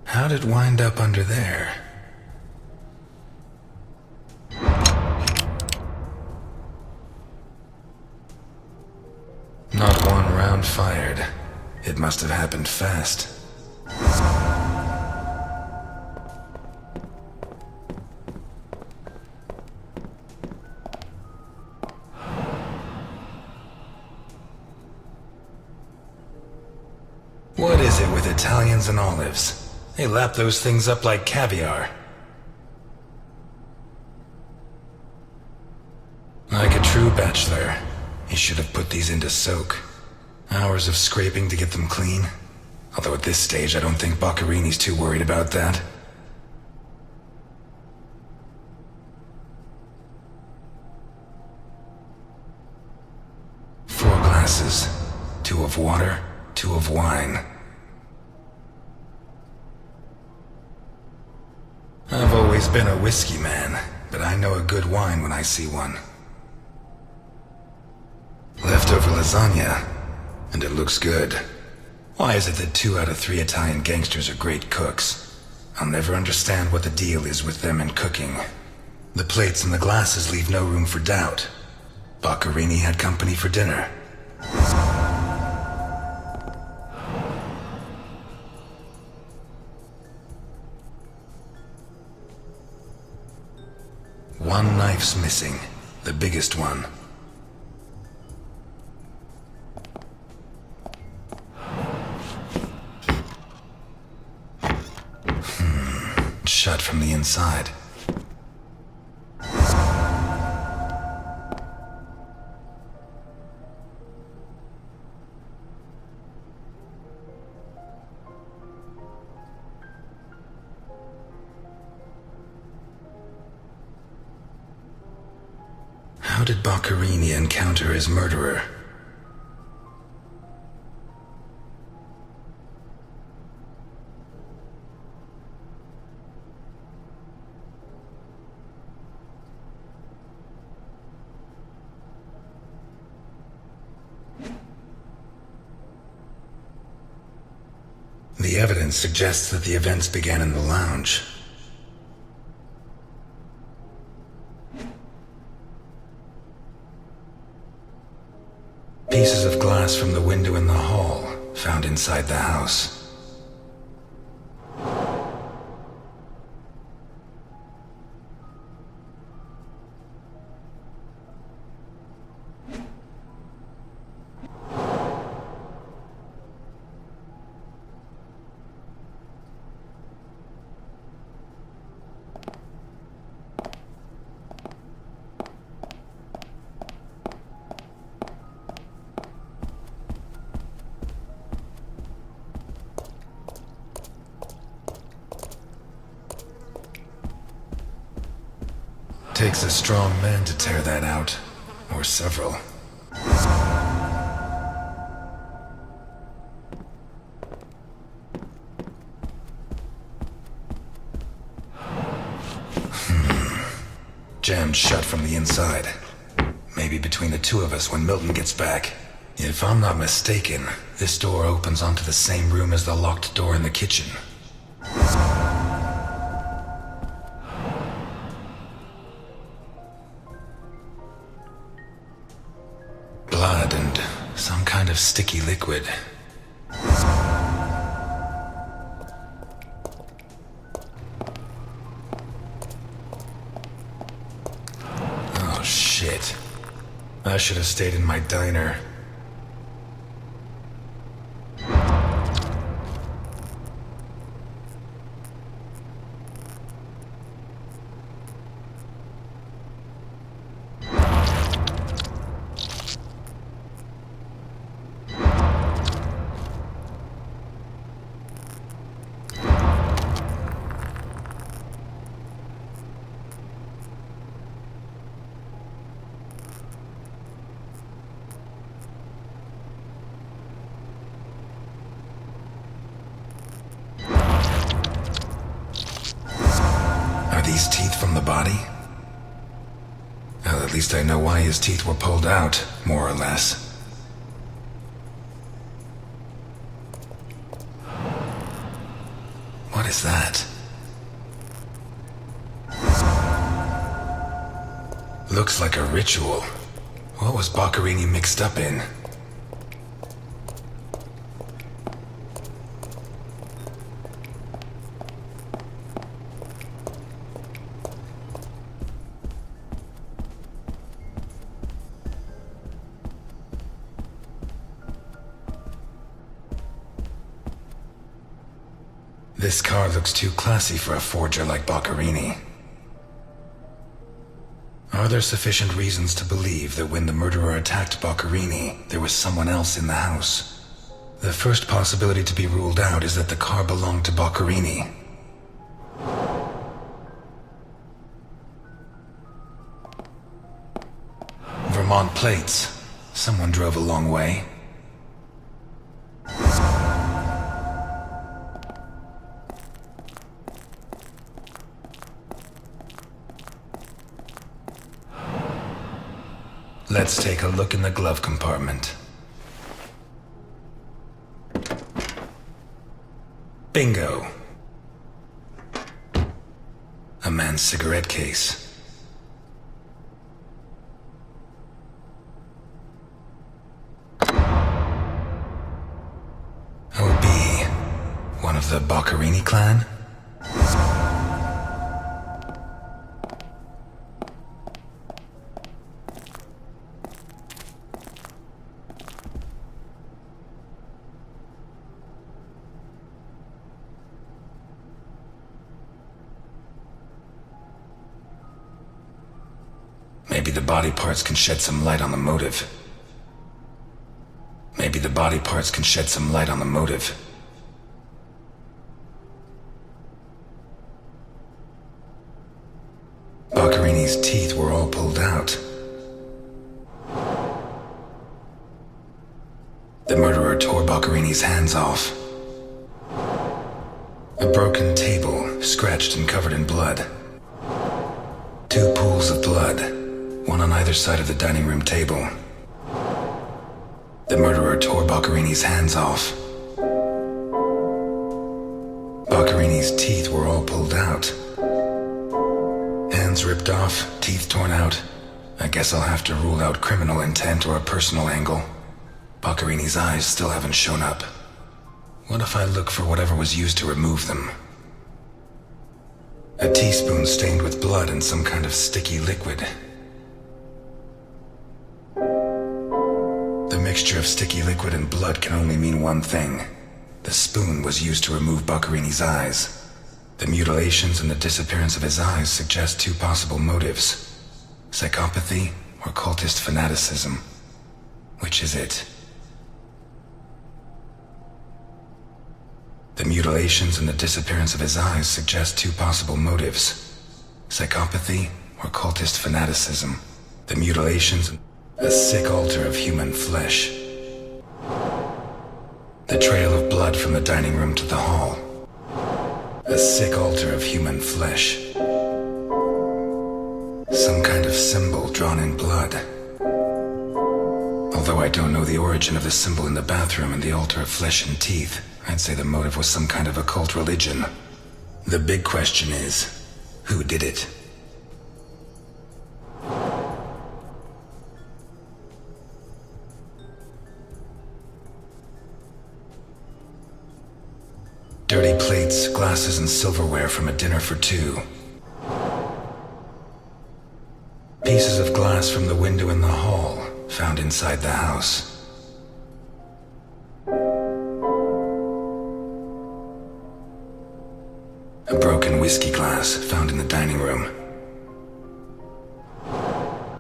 How'd it wind up under there? Not one round fired. It must have happened fast. What is it with Italians and olives? They lap those things up like caviar. Like a true bachelor, he should have put these into soak. Hours of scraping to get them clean. Although at this stage, I don't think Boccarini's too worried about that. Four glasses. 2 of water, 2 of wine. I've always been a whiskey man, but I know a good wine when I see one. Leftover lasagna, and it looks good. Why is it that 2 out of 3 Italian gangsters are great cooks? I'll never understand what the deal is with them in cooking. The plates and the glasses leave no room for doubt. Boccarini had company for dinner. One knife's missing, the biggest one. Shut from the inside. How did Boccarini encounter his murderer? The evidence suggests that the events began in the lounge. Pieces of glass from the window in the hall, found inside the house. Takes a strong man to tear that out, or several. Jammed shut from the inside. Maybe between the 2 of us when Milton gets back. If I'm not mistaken, this door opens onto the same room as the locked door in the kitchen. Blood and some kind of sticky liquid. Oh shit. I should have stayed in my diner. These teeth from the body? Well, at least I know why his teeth were pulled out, more or less. What is that? Looks like a ritual. What was Boccarini mixed up in? This car looks too classy for a forger like Boccarini. Are there sufficient reasons to believe that when the murderer attacked Boccherini, there was someone else in the house? The first possibility to be ruled out is that the car belonged to Boccherini. Vermont plates. Someone drove a long way. Let's take a look in the glove compartment. Bingo. A man's cigarette case. OB. One of the Boccherini clan? Maybe the body parts can shed some light on the motive. Maybe the body parts can shed some light on the motive. Boccherini's teeth were all pulled out. The murderer tore Boccherini's hands off. A broken table, scratched and covered in blood. 2 pools of blood, one on either side of the dining room table. The murderer tore Boccherini's hands off. Boccherini's teeth were all pulled out. Hands ripped off, teeth torn out. I guess I'll have to rule out criminal intent or a personal angle. Boccherini's eyes still haven't shown up. What if I look for whatever was used to remove them? A teaspoon stained with blood and some kind of sticky liquid. The mixture of sticky liquid and blood can only mean one thing. The spoon was used to remove Boccherini's eyes. The mutilations and the disappearance of his eyes suggest 2 possible motives. Psychopathy or cultist fanaticism. Which is it? The mutilations and the disappearance of his eyes suggest 2 possible motives. Psychopathy or cultist fanaticism. The mutilations and a sick altar of human flesh. The trail of blood from the dining room to the hall. A sick altar of human flesh. Some kind of symbol drawn in blood. Although I don't know the origin of the symbol in the bathroom and the altar of flesh and teeth, I'd say the motive was some kind of occult religion. The big question is, who did it? Dirty plates, glasses, and silverware from a dinner for 2. Pieces of glass from the window in the hall, found inside the house. A broken whiskey glass found in the dining room.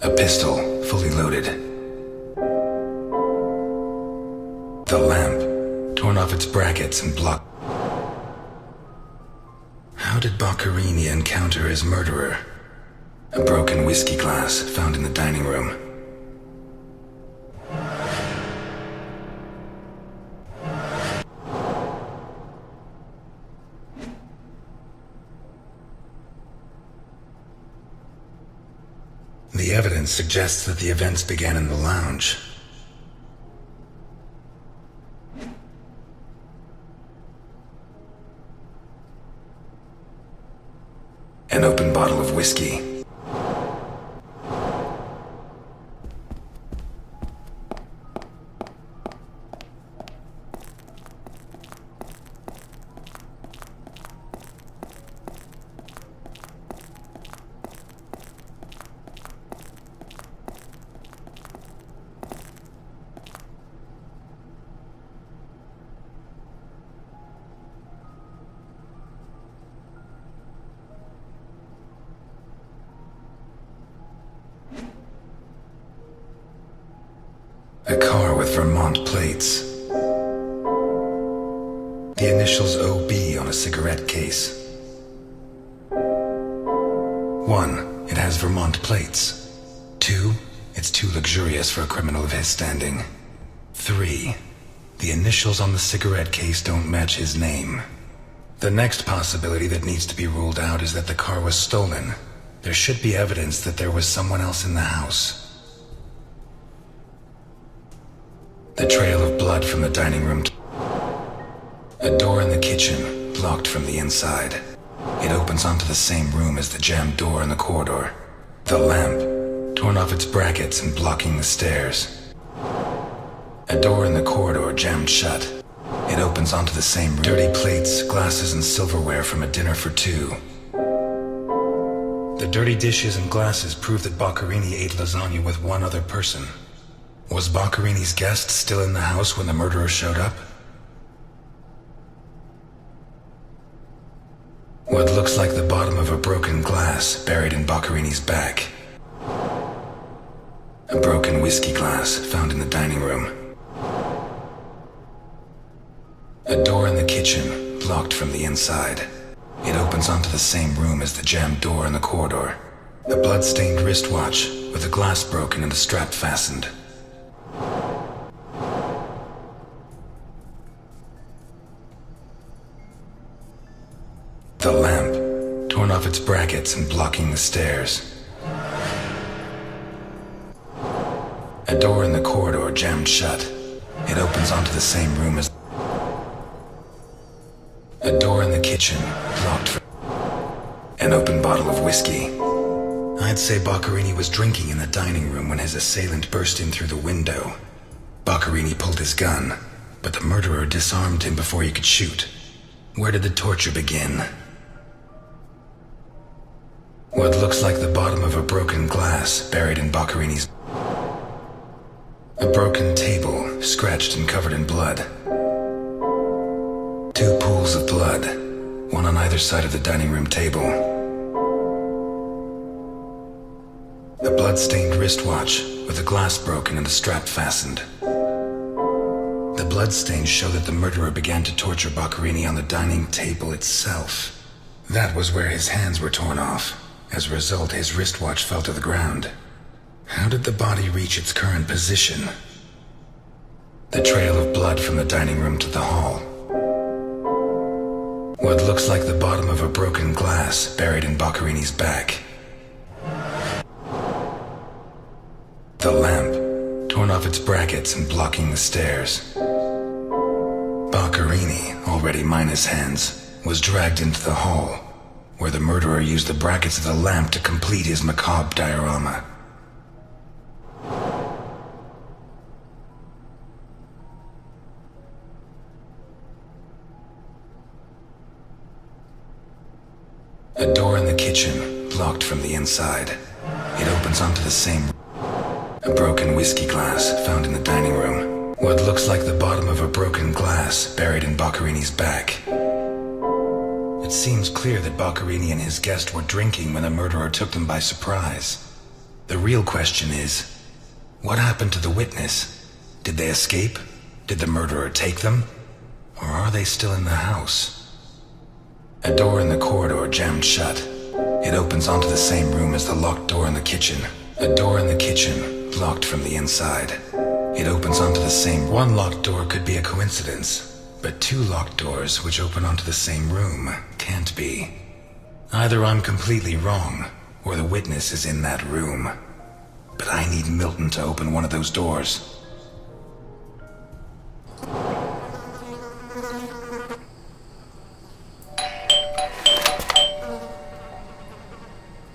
A pistol, fully loaded. The lamp, torn off its brackets and blocked. How did Boccherini encounter his murderer? A broken whiskey glass found in the dining room. The evidence suggests that the events began in the lounge. An open bottle of whiskey. with Vermont plates. The initials OB on a cigarette case. 1. It has Vermont plates. 2. It's too luxurious for a criminal of his standing. 3. The initials on the cigarette case don't match his name. The next possibility that needs to be ruled out is that the car was stolen. There should be evidence that there was someone else in the house. The trail of blood from the dining room. A door in the kitchen, locked from the inside. It opens onto the same room as the jammed door in the corridor. The lamp, torn off its brackets and blocking the stairs. A door in the corridor jammed shut. It opens onto the same room. Dirty plates, glasses, and silverware from a dinner for two. The dirty dishes and glasses prove that Boccherini ate lasagna with one other person. Was Boccherini's guest still in the house when the murderer showed up? What looks like the bottom of a broken glass buried in Boccherini's back. A broken whiskey glass found in the dining room. A door in the kitchen, locked from the inside. It opens onto the same room as the jammed door in the corridor. A blood-stained wristwatch with the glass broken and the strap fastened. The lamp, torn off its brackets and blocking the stairs. A door in the corridor jammed shut. It opens onto the same room as... A door in the kitchen, locked for... An open bottle of whiskey. I'd say Boccherini was drinking in the dining room when his assailant burst in through the window. Boccherini pulled his gun, but the murderer disarmed him before he could shoot. Where did the torture begin? What looks like the bottom of a broken glass buried in Boccherini's... A broken table, scratched and covered in blood. Two pools of blood, one on either side of the dining room table. A blood-stained wristwatch with the glass broken and the strap fastened. The bloodstains show that the murderer began to torture Boccherini on the dining table itself. That was where his hands were torn off. As a result, his wristwatch fell to the ground. How did the body reach its current position? The trail of blood from the dining room to the hall. What looks like the bottom of a broken glass buried in Boccherini's back. The lamp, torn off its brackets and blocking the stairs. Boccherini, already minus hands, was dragged into the hall, where the murderer used the brackets of the lamp to complete his macabre diorama. A door in the kitchen, locked from the inside. It opens onto the same... A broken whiskey glass found in the dining room. What looks like the bottom of a broken glass buried in Boccherini's back. It seems clear that Boccherini and his guest were drinking when the murderer took them by surprise. The real question is, what happened to the witness? Did they escape? Did the murderer take them? Or are they still in the house? A door in the corridor jammed shut. It opens onto the same room as the locked door in the kitchen. A door in the kitchen, locked from the inside. It opens onto the same... One locked door could be a coincidence, but two locked doors which open onto the same room can't be. Either I'm completely wrong, or the witness is in that room. But I need Milton to open one of those doors.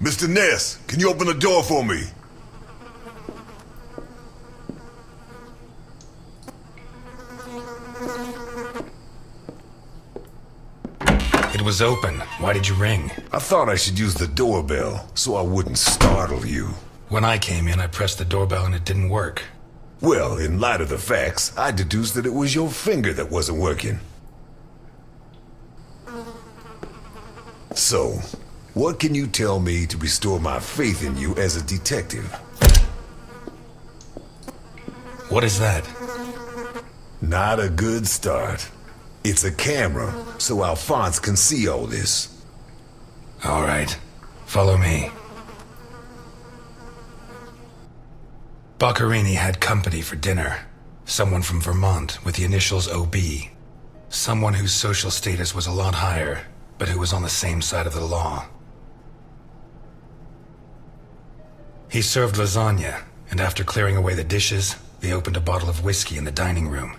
Mr. Ness, can you open the door for me? It was open. Why did you ring? I thought I should use the doorbell so I wouldn't startle you. When I came in, I pressed the doorbell and it didn't work. Well, in light of the facts, I deduced that it was your finger that wasn't working. So, what can you tell me to restore my faith in you as a detective? What is that? Not a good start. It's a camera, so Alphonse can see all this. All right. Follow me. Boccherini had company for dinner. Someone from Vermont with the initials OB. Someone whose social status was a lot higher, but who was on the same side of the law. He served lasagna, and after clearing away the dishes, they opened a bottle of whiskey in the dining room.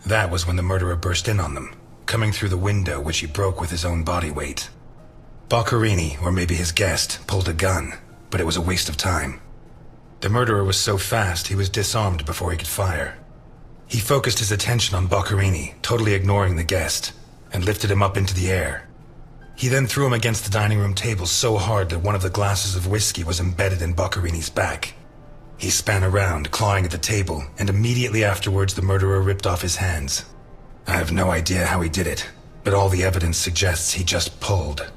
That was when the murderer burst in on them, coming through the window which he broke with his own body weight. Boccherini, or maybe his guest, pulled a gun, but it was a waste of time. The murderer was so fast he was disarmed before he could fire. He focused his attention on Boccherini, totally ignoring the guest, and lifted him up into the air. He then threw him against the dining room table so hard that one of the glasses of whiskey was embedded in Boccherini's back. He span around, clawing at the table, and immediately afterwards the murderer ripped off his hands. I have no idea how he did it, but all the evidence suggests he just pulled.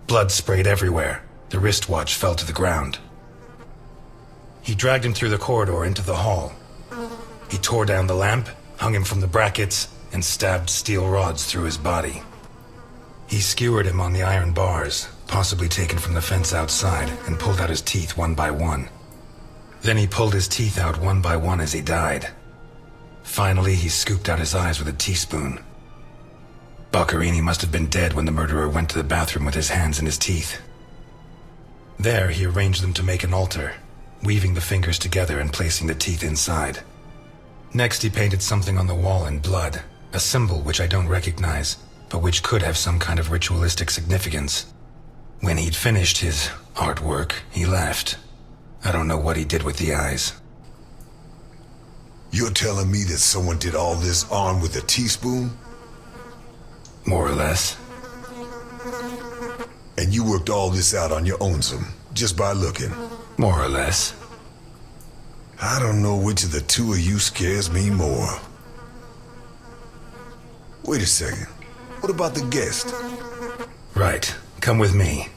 Blood sprayed everywhere. The wristwatch fell to the ground. He dragged him through the corridor into the hall. He tore down the lamp, hung him from the brackets, and stabbed steel rods through his body. He skewered him on the iron bars, possibly taken from the fence outside, and pulled out his teeth one by one. Then he pulled his teeth out one by one as he died. Finally, he scooped out his eyes with a teaspoon. Boccherini must have been dead when the murderer went to the bathroom with his hands in his teeth. There, he arranged them to make an altar, weaving the fingers together and placing the teeth inside. Next, he painted something on the wall in blood, a symbol which I don't recognize, but which could have some kind of ritualistic significance. When he'd finished his artwork, he left. I don't know what he did with the eyes. You're telling me that someone did all this armed with a teaspoon? More or less. And you worked all this out on your own, just by looking? More or less. I don't know which of the two of you scares me more. Wait a second. What about the guest? Right. Come with me.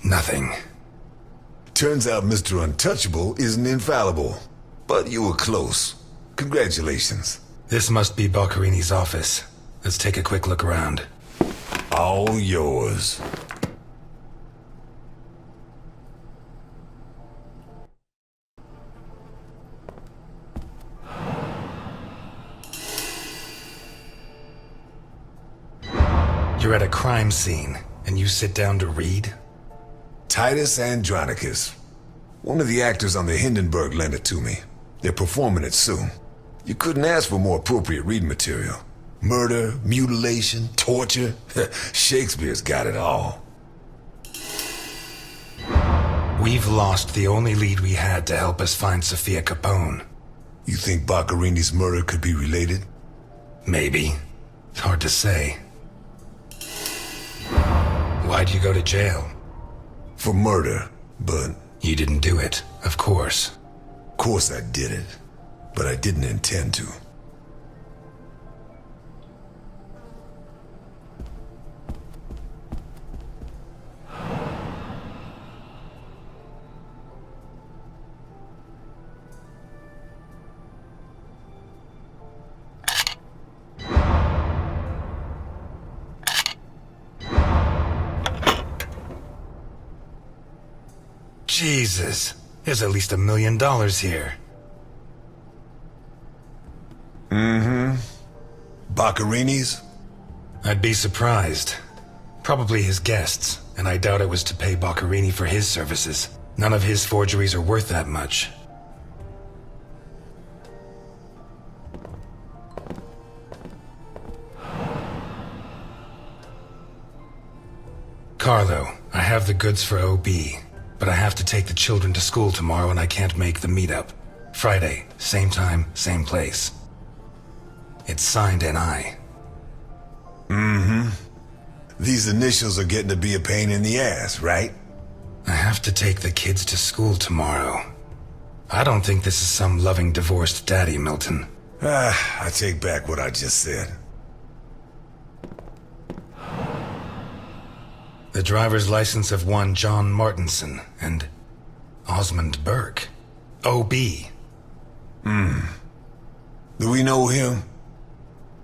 Nothing. Turns out Mr. Untouchable isn't infallible. But you were close. Congratulations. This must be Boccherini's office. Let's take a quick look around. All yours. You're at a crime scene, and you sit down to read? Titus Andronicus. One of the actors on the Hindenburg lent it to me. They're performing it soon. You couldn't ask for more appropriate reading material. Murder, mutilation, torture. Shakespeare's got it all. We've lost the only lead we had to help us find Sophia Capone. You think Boccherini's murder could be related? Maybe. It's hard to say. Why'd you go to jail? For murder, but... You didn't do it, of course. Of course I did it, but I didn't intend to. Jesus, there's at least $1 million here. Mm-hmm. Boccherini's? I'd be surprised. Probably his guests, and I doubt it was to pay Boccherini for his services. None of his forgeries are worth that much. Carlo, I have the goods for OB, but I have to take the children to school tomorrow and I can't make the meetup. Friday, same time, same place. It's signed NI. Mm-hmm. These initials are getting to be a pain in the ass, right? I have to take the kids to school tomorrow. I don't think this is some loving divorced daddy, Milton. I take back what I just said. The driver's license of one John Martinson and Osmond Burke. O.B. Do we know him?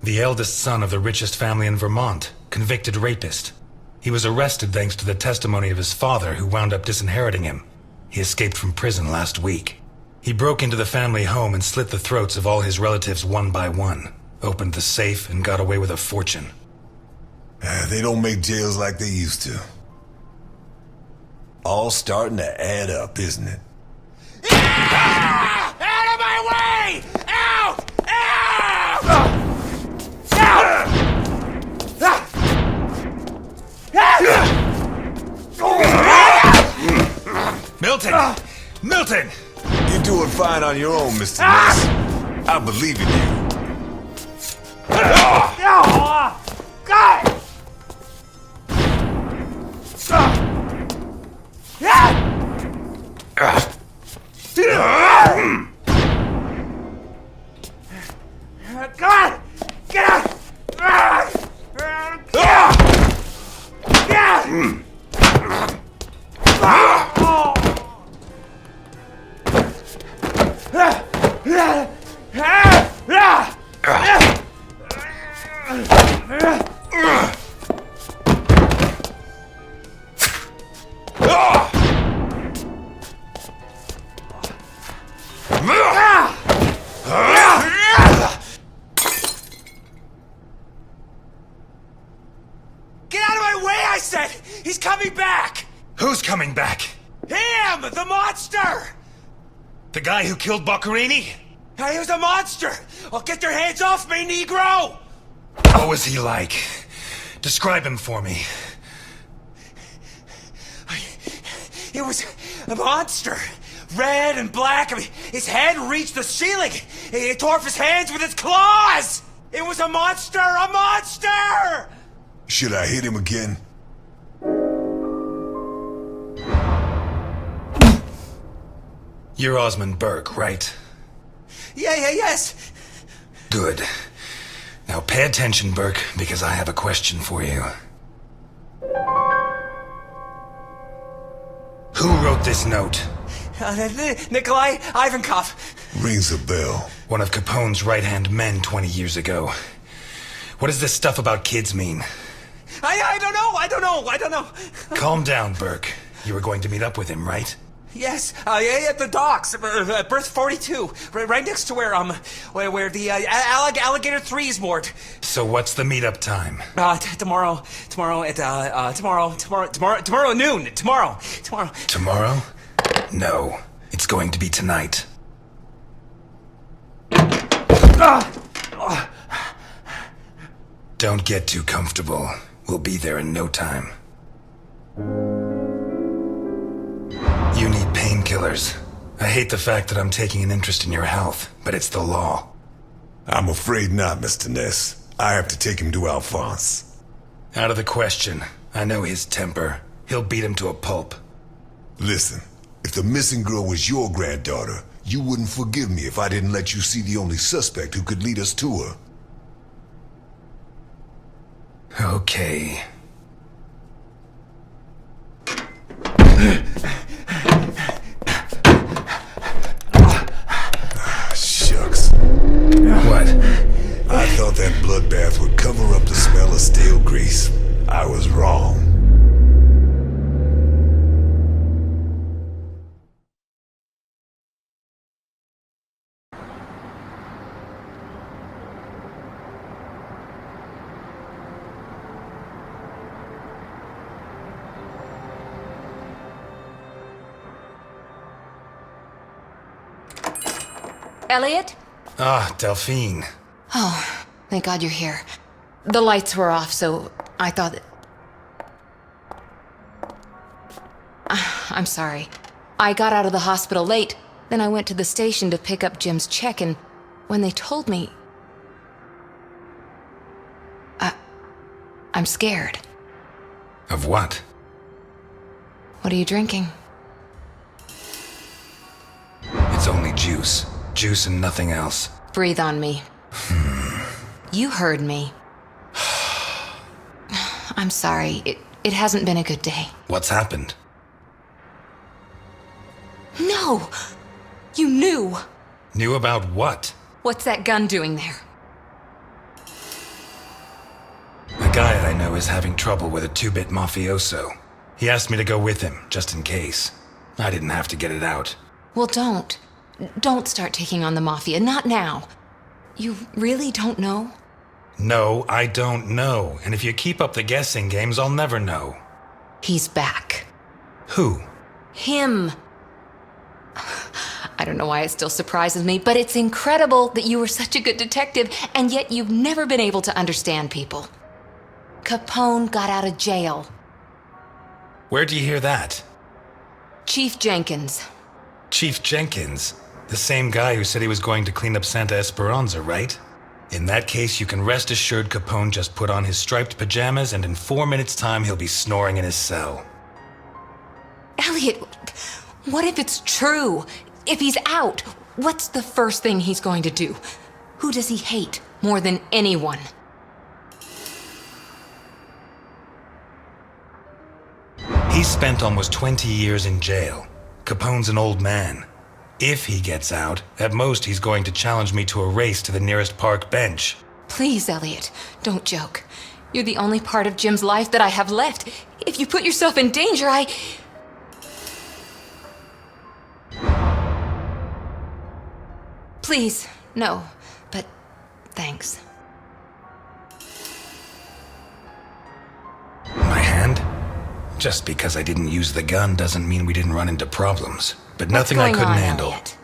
The eldest son of the richest family in Vermont, convicted rapist. He was arrested thanks to the testimony of his father, who wound up disinheriting him. He escaped from prison last week. He broke into the family home and slit the throats of all his relatives one by one, opened the safe, and got away with a fortune. They don't make jails like they used to. All starting to add up, isn't it? Ah! Out of my way! Out! Out! Milton! Milton! You're doing fine on your own, Mr. Ness. I believe in you. God! Get out! Get out of my way, I said! He's coming back! Who's coming back? Him! The monster! The guy who killed Boccherini? He was a monster! Oh, get your hands off me, Negro! What was he like? Describe him for me. It was a monster. Red and black. I mean, his head reached the ceiling. He tore off his hands with his claws! It was a monster! A monster! Should I hit him again? You're Osmond Burke, right? Yes. Good. Now pay attention, Burke, because I have a question for you. Who wrote this note? Nikolai Ivankov. Rings a bell. One of Capone's right-hand men 20 years ago. What does this stuff about kids mean? I don't know. Calm down, Burke. You were going to meet up with him, right? Yes, at the docks, berth 42, right next to where the Alligator 3 is moored. So what's the meetup time? Tomorrow at noon. Tomorrow. Tomorrow? No. It's going to be tonight. Don't get too comfortable. We'll be there in no time. You need painkillers. I hate the fact that I'm taking an interest in your health, but it's the law. I'm afraid not, Mr. Ness. I have to take him to Alphonse. Out of the question. I know his temper. He'll beat him to a pulp. Listen, if the missing girl was your granddaughter, you wouldn't forgive me if I didn't let you see the only suspect who could lead us to her. Okay. Shucks. What? I thought that bloodbath would cover up the smell of stale grease. I was wrong. Eliot? Ah, Delphine. Oh, thank God you're here. The lights were off, so I thought that... I'm sorry. I got out of the hospital late, then I went to the station to pick up Jim's check, and when they told me... I'm scared. Of what? What are you drinking? It's only juice. Juice and nothing else. Breathe on me. You heard me. I'm sorry. It hasn't been a good day. What's happened? No! You knew! Knew about what? What's that gun doing there? A guy I know is having trouble with a 2-bit mafioso. He asked me to go with him, just in case. I didn't have to get it out. Well, don't. Don't start taking on the Mafia. Not now. You really don't know? No, I don't know. And if you keep up the guessing games, I'll never know. He's back. Who? Him. I don't know why it still surprises me, but it's incredible that you were such a good detective, and yet you've never been able to understand people. Capone got out of jail. Where'd you hear that? Chief Jenkins. Chief Jenkins? The same guy who said he was going to clean up Santa Esperanza, right? In that case, you can rest assured Capone just put on his striped pajamas, and in 4 minutes' time, he'll be snoring in his cell. Eliot, what if it's true? If he's out, what's the first thing he's going to do? Who does he hate more than anyone? He spent almost 20 years in jail. Capone's an old man. If he gets out, at most he's going to challenge me to a race to the nearest park bench. Please, Eliot, don't joke. You're the only part of Jim's life that I have left. If you put yourself in danger, Please, no, but thanks. My hand? Just because I didn't use the gun doesn't mean we didn't run into problems. But nothing I couldn't handle. Eliot?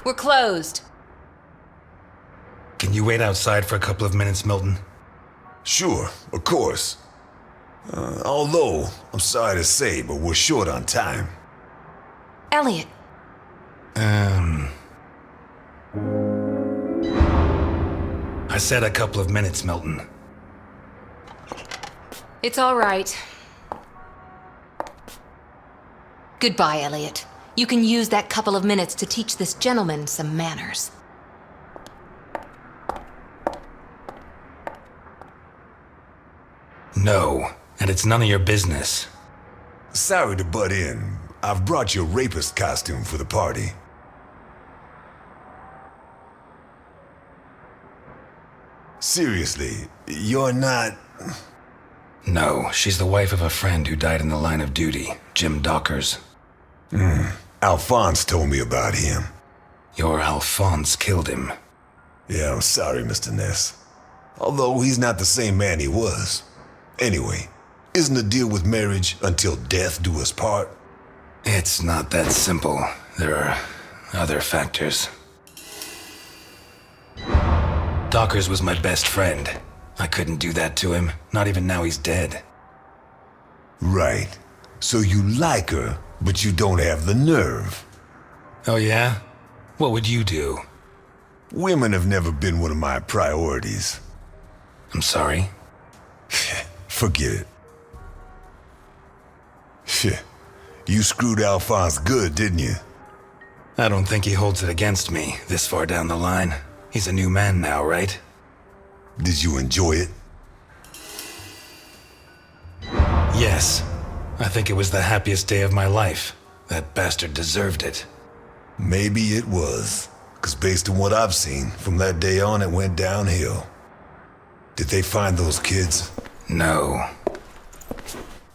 We're closed. Can you wait outside for a couple of minutes, Milton? Sure, of course. Although, I'm sorry to say, but we're short on time. Eliot. I said a couple of minutes, Milton. It's all right. Goodbye, Eliot. You can use that couple of minutes to teach this gentleman some manners. No, and it's none of your business. Sorry to butt in. I've brought your rapist costume for the party. Seriously, you're not... No, she's the wife of a friend who died in the line of duty, Jim Dockers. Alphonse told me about him. Your Alphonse killed him. Yeah, I'm sorry, Mr. Ness. Although he's not the same man he was. Anyway, isn't the deal with marriage until death do us part? It's not that simple. There are other factors. Dockers was my best friend. I couldn't do that to him, not even now he's dead. Right. So you like her, but you don't have the nerve. Oh yeah? What would you do? Women have never been one of my priorities. I'm sorry? Forget it. You screwed Alphonse good, didn't you? I don't think he holds it against me, this far down the line. He's a new man now, right? Did you enjoy it? Yes. I think it was the happiest day of my life. That bastard deserved it. Maybe it was. Because based on what I've seen, from that day on it went downhill. Did they find those kids? No.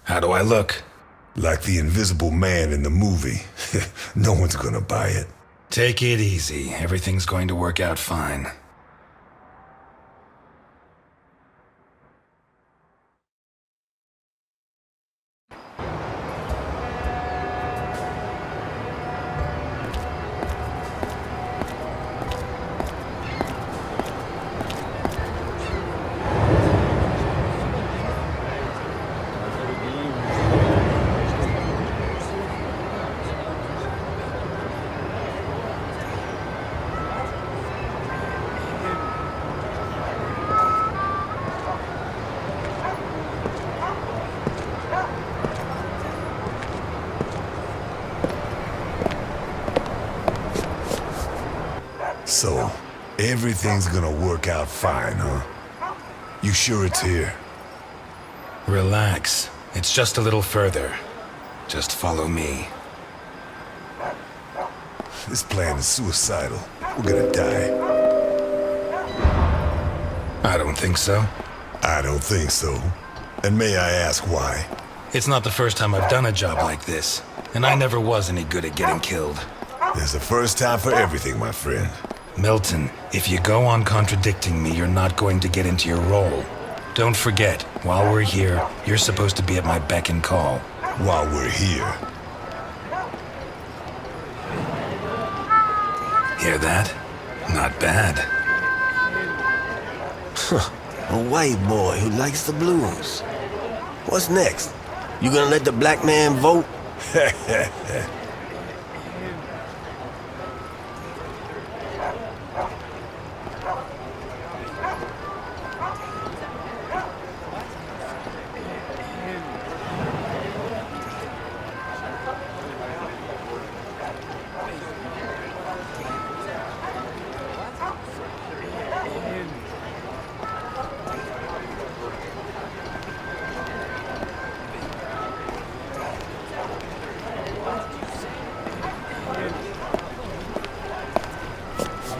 How do I look? Like the invisible man in the movie. No one's gonna buy it. Take it easy. Everything's going to work out fine. So, everything's gonna work out fine, huh? You sure it's here? Relax. It's just a little further. Just follow me. This plan is suicidal. We're gonna die. I don't think so. I don't think so. And may I ask why? It's not the first time I've done a job like this, and I never was any good at getting killed. There's a first time for everything, my friend. Milton, if you go on contradicting me, you're not going to get into your role. Don't forget, while we're here, you're supposed to be at my beck and call. While we're here. Hear that? Not bad. A white boy who likes the blues. What's next? You gonna let the black man vote?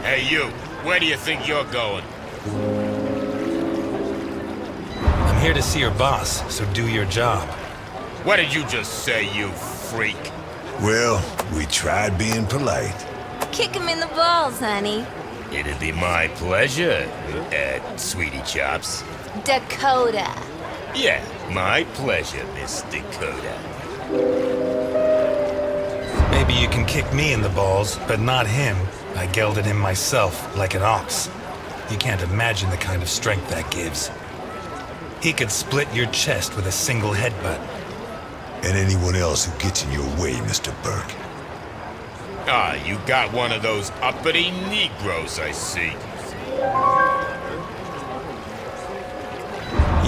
Hey, you. Where do you think you're going? I'm here to see your boss, so do your job. What did you just say, you freak? Well, we tried being polite. Kick him in the balls, honey. It'd be my pleasure, Sweetie Chops. Dakota. Yeah, my pleasure, Miss Dakota. Maybe you can kick me in the balls, but not him. I gelded him myself, like an ox. You can't imagine the kind of strength that gives. He could split your chest with a single headbutt. And anyone else who gets in your way, Mr. Burke. Ah, you got one of those uppity Negroes, I see.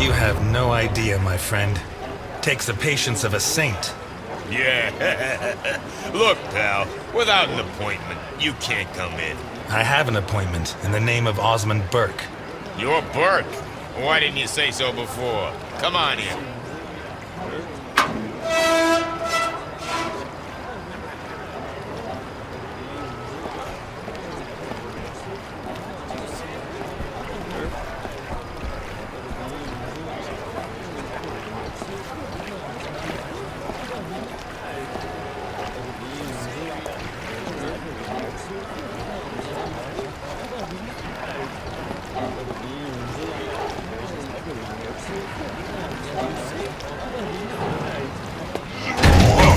You have no idea, my friend. Takes the patience of a saint. Yeah. Look, pal, without an appointment, you can't come in. I have an appointment in the name of Osmond Burke. You're Burke. Why didn't you say so before? Come on in.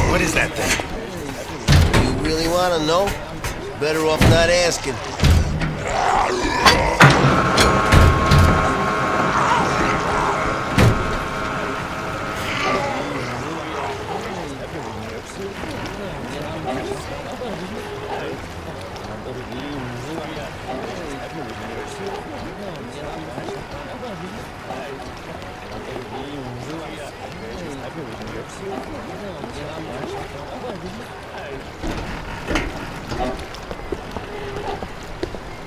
What is that thing? You really wanna know? Better off not asking.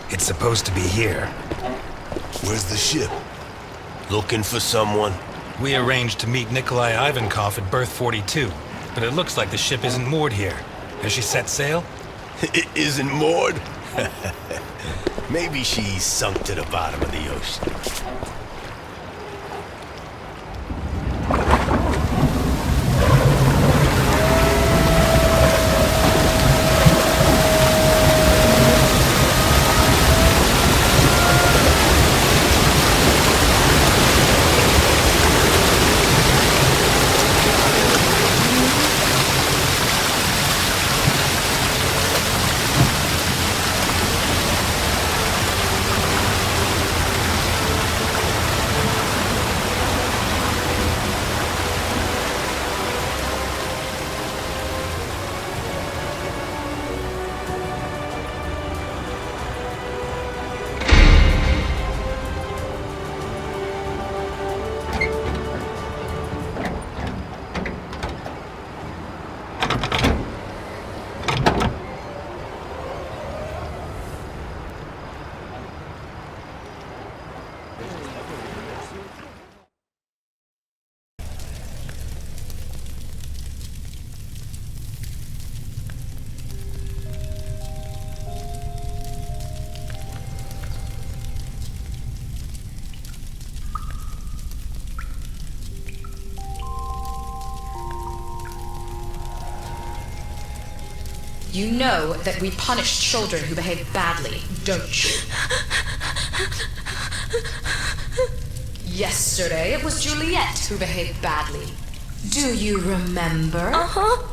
It's supposed to be here. Where's the ship? Looking for someone? We arranged to meet Nikolai Ivankov at berth 42, but it looks like the ship isn't moored here. Has she set sail? It isn't moored? Maybe she's sunk to the bottom of the ocean. You know that we punish children who behave badly, don't you? Yesterday, it was Juliet who behaved badly. Do you remember? Uh-huh.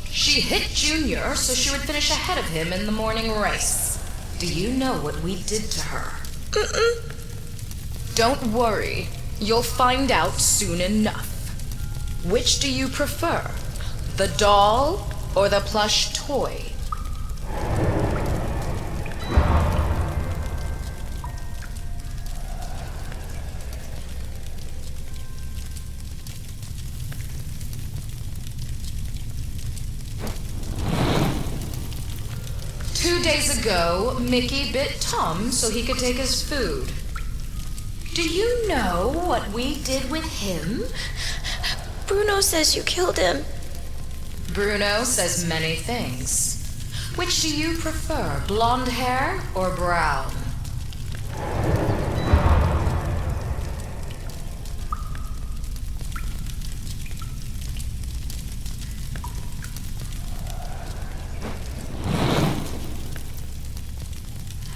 She hit Junior so she would finish ahead of him in the morning race. Do you know what we did to her? Don't worry. You'll find out soon enough. Which do you prefer? The doll or the plush toy? Two days ago, Mickey bit Tom so he could take his food. Do you know what we did with him? Bruno says you killed him. Bruno says many things. Which do you prefer, blonde hair or brown?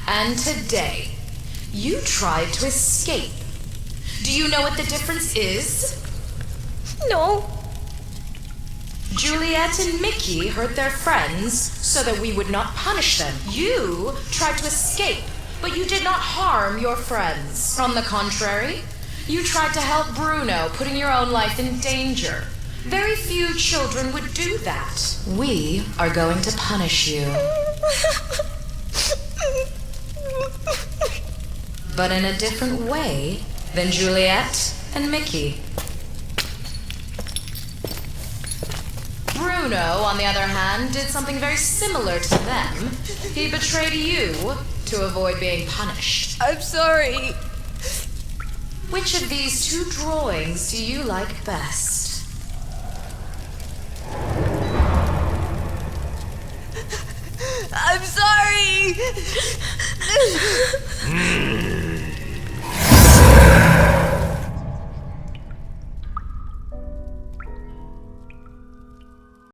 And today, you tried to escape. Do you know what the difference is? No. Juliet and Mickey hurt their friends so that we would not punish them. You tried to escape, but you did not harm your friends. On the contrary, you tried to help Bruno, putting your own life in danger. Very few children would do that. We are going to punish you. But in a different way than Juliet and Mickey. Bruno, on the other hand, did something very similar to them. He betrayed you to avoid being punished. I'm sorry. Which of these two drawings do you like best? I'm sorry.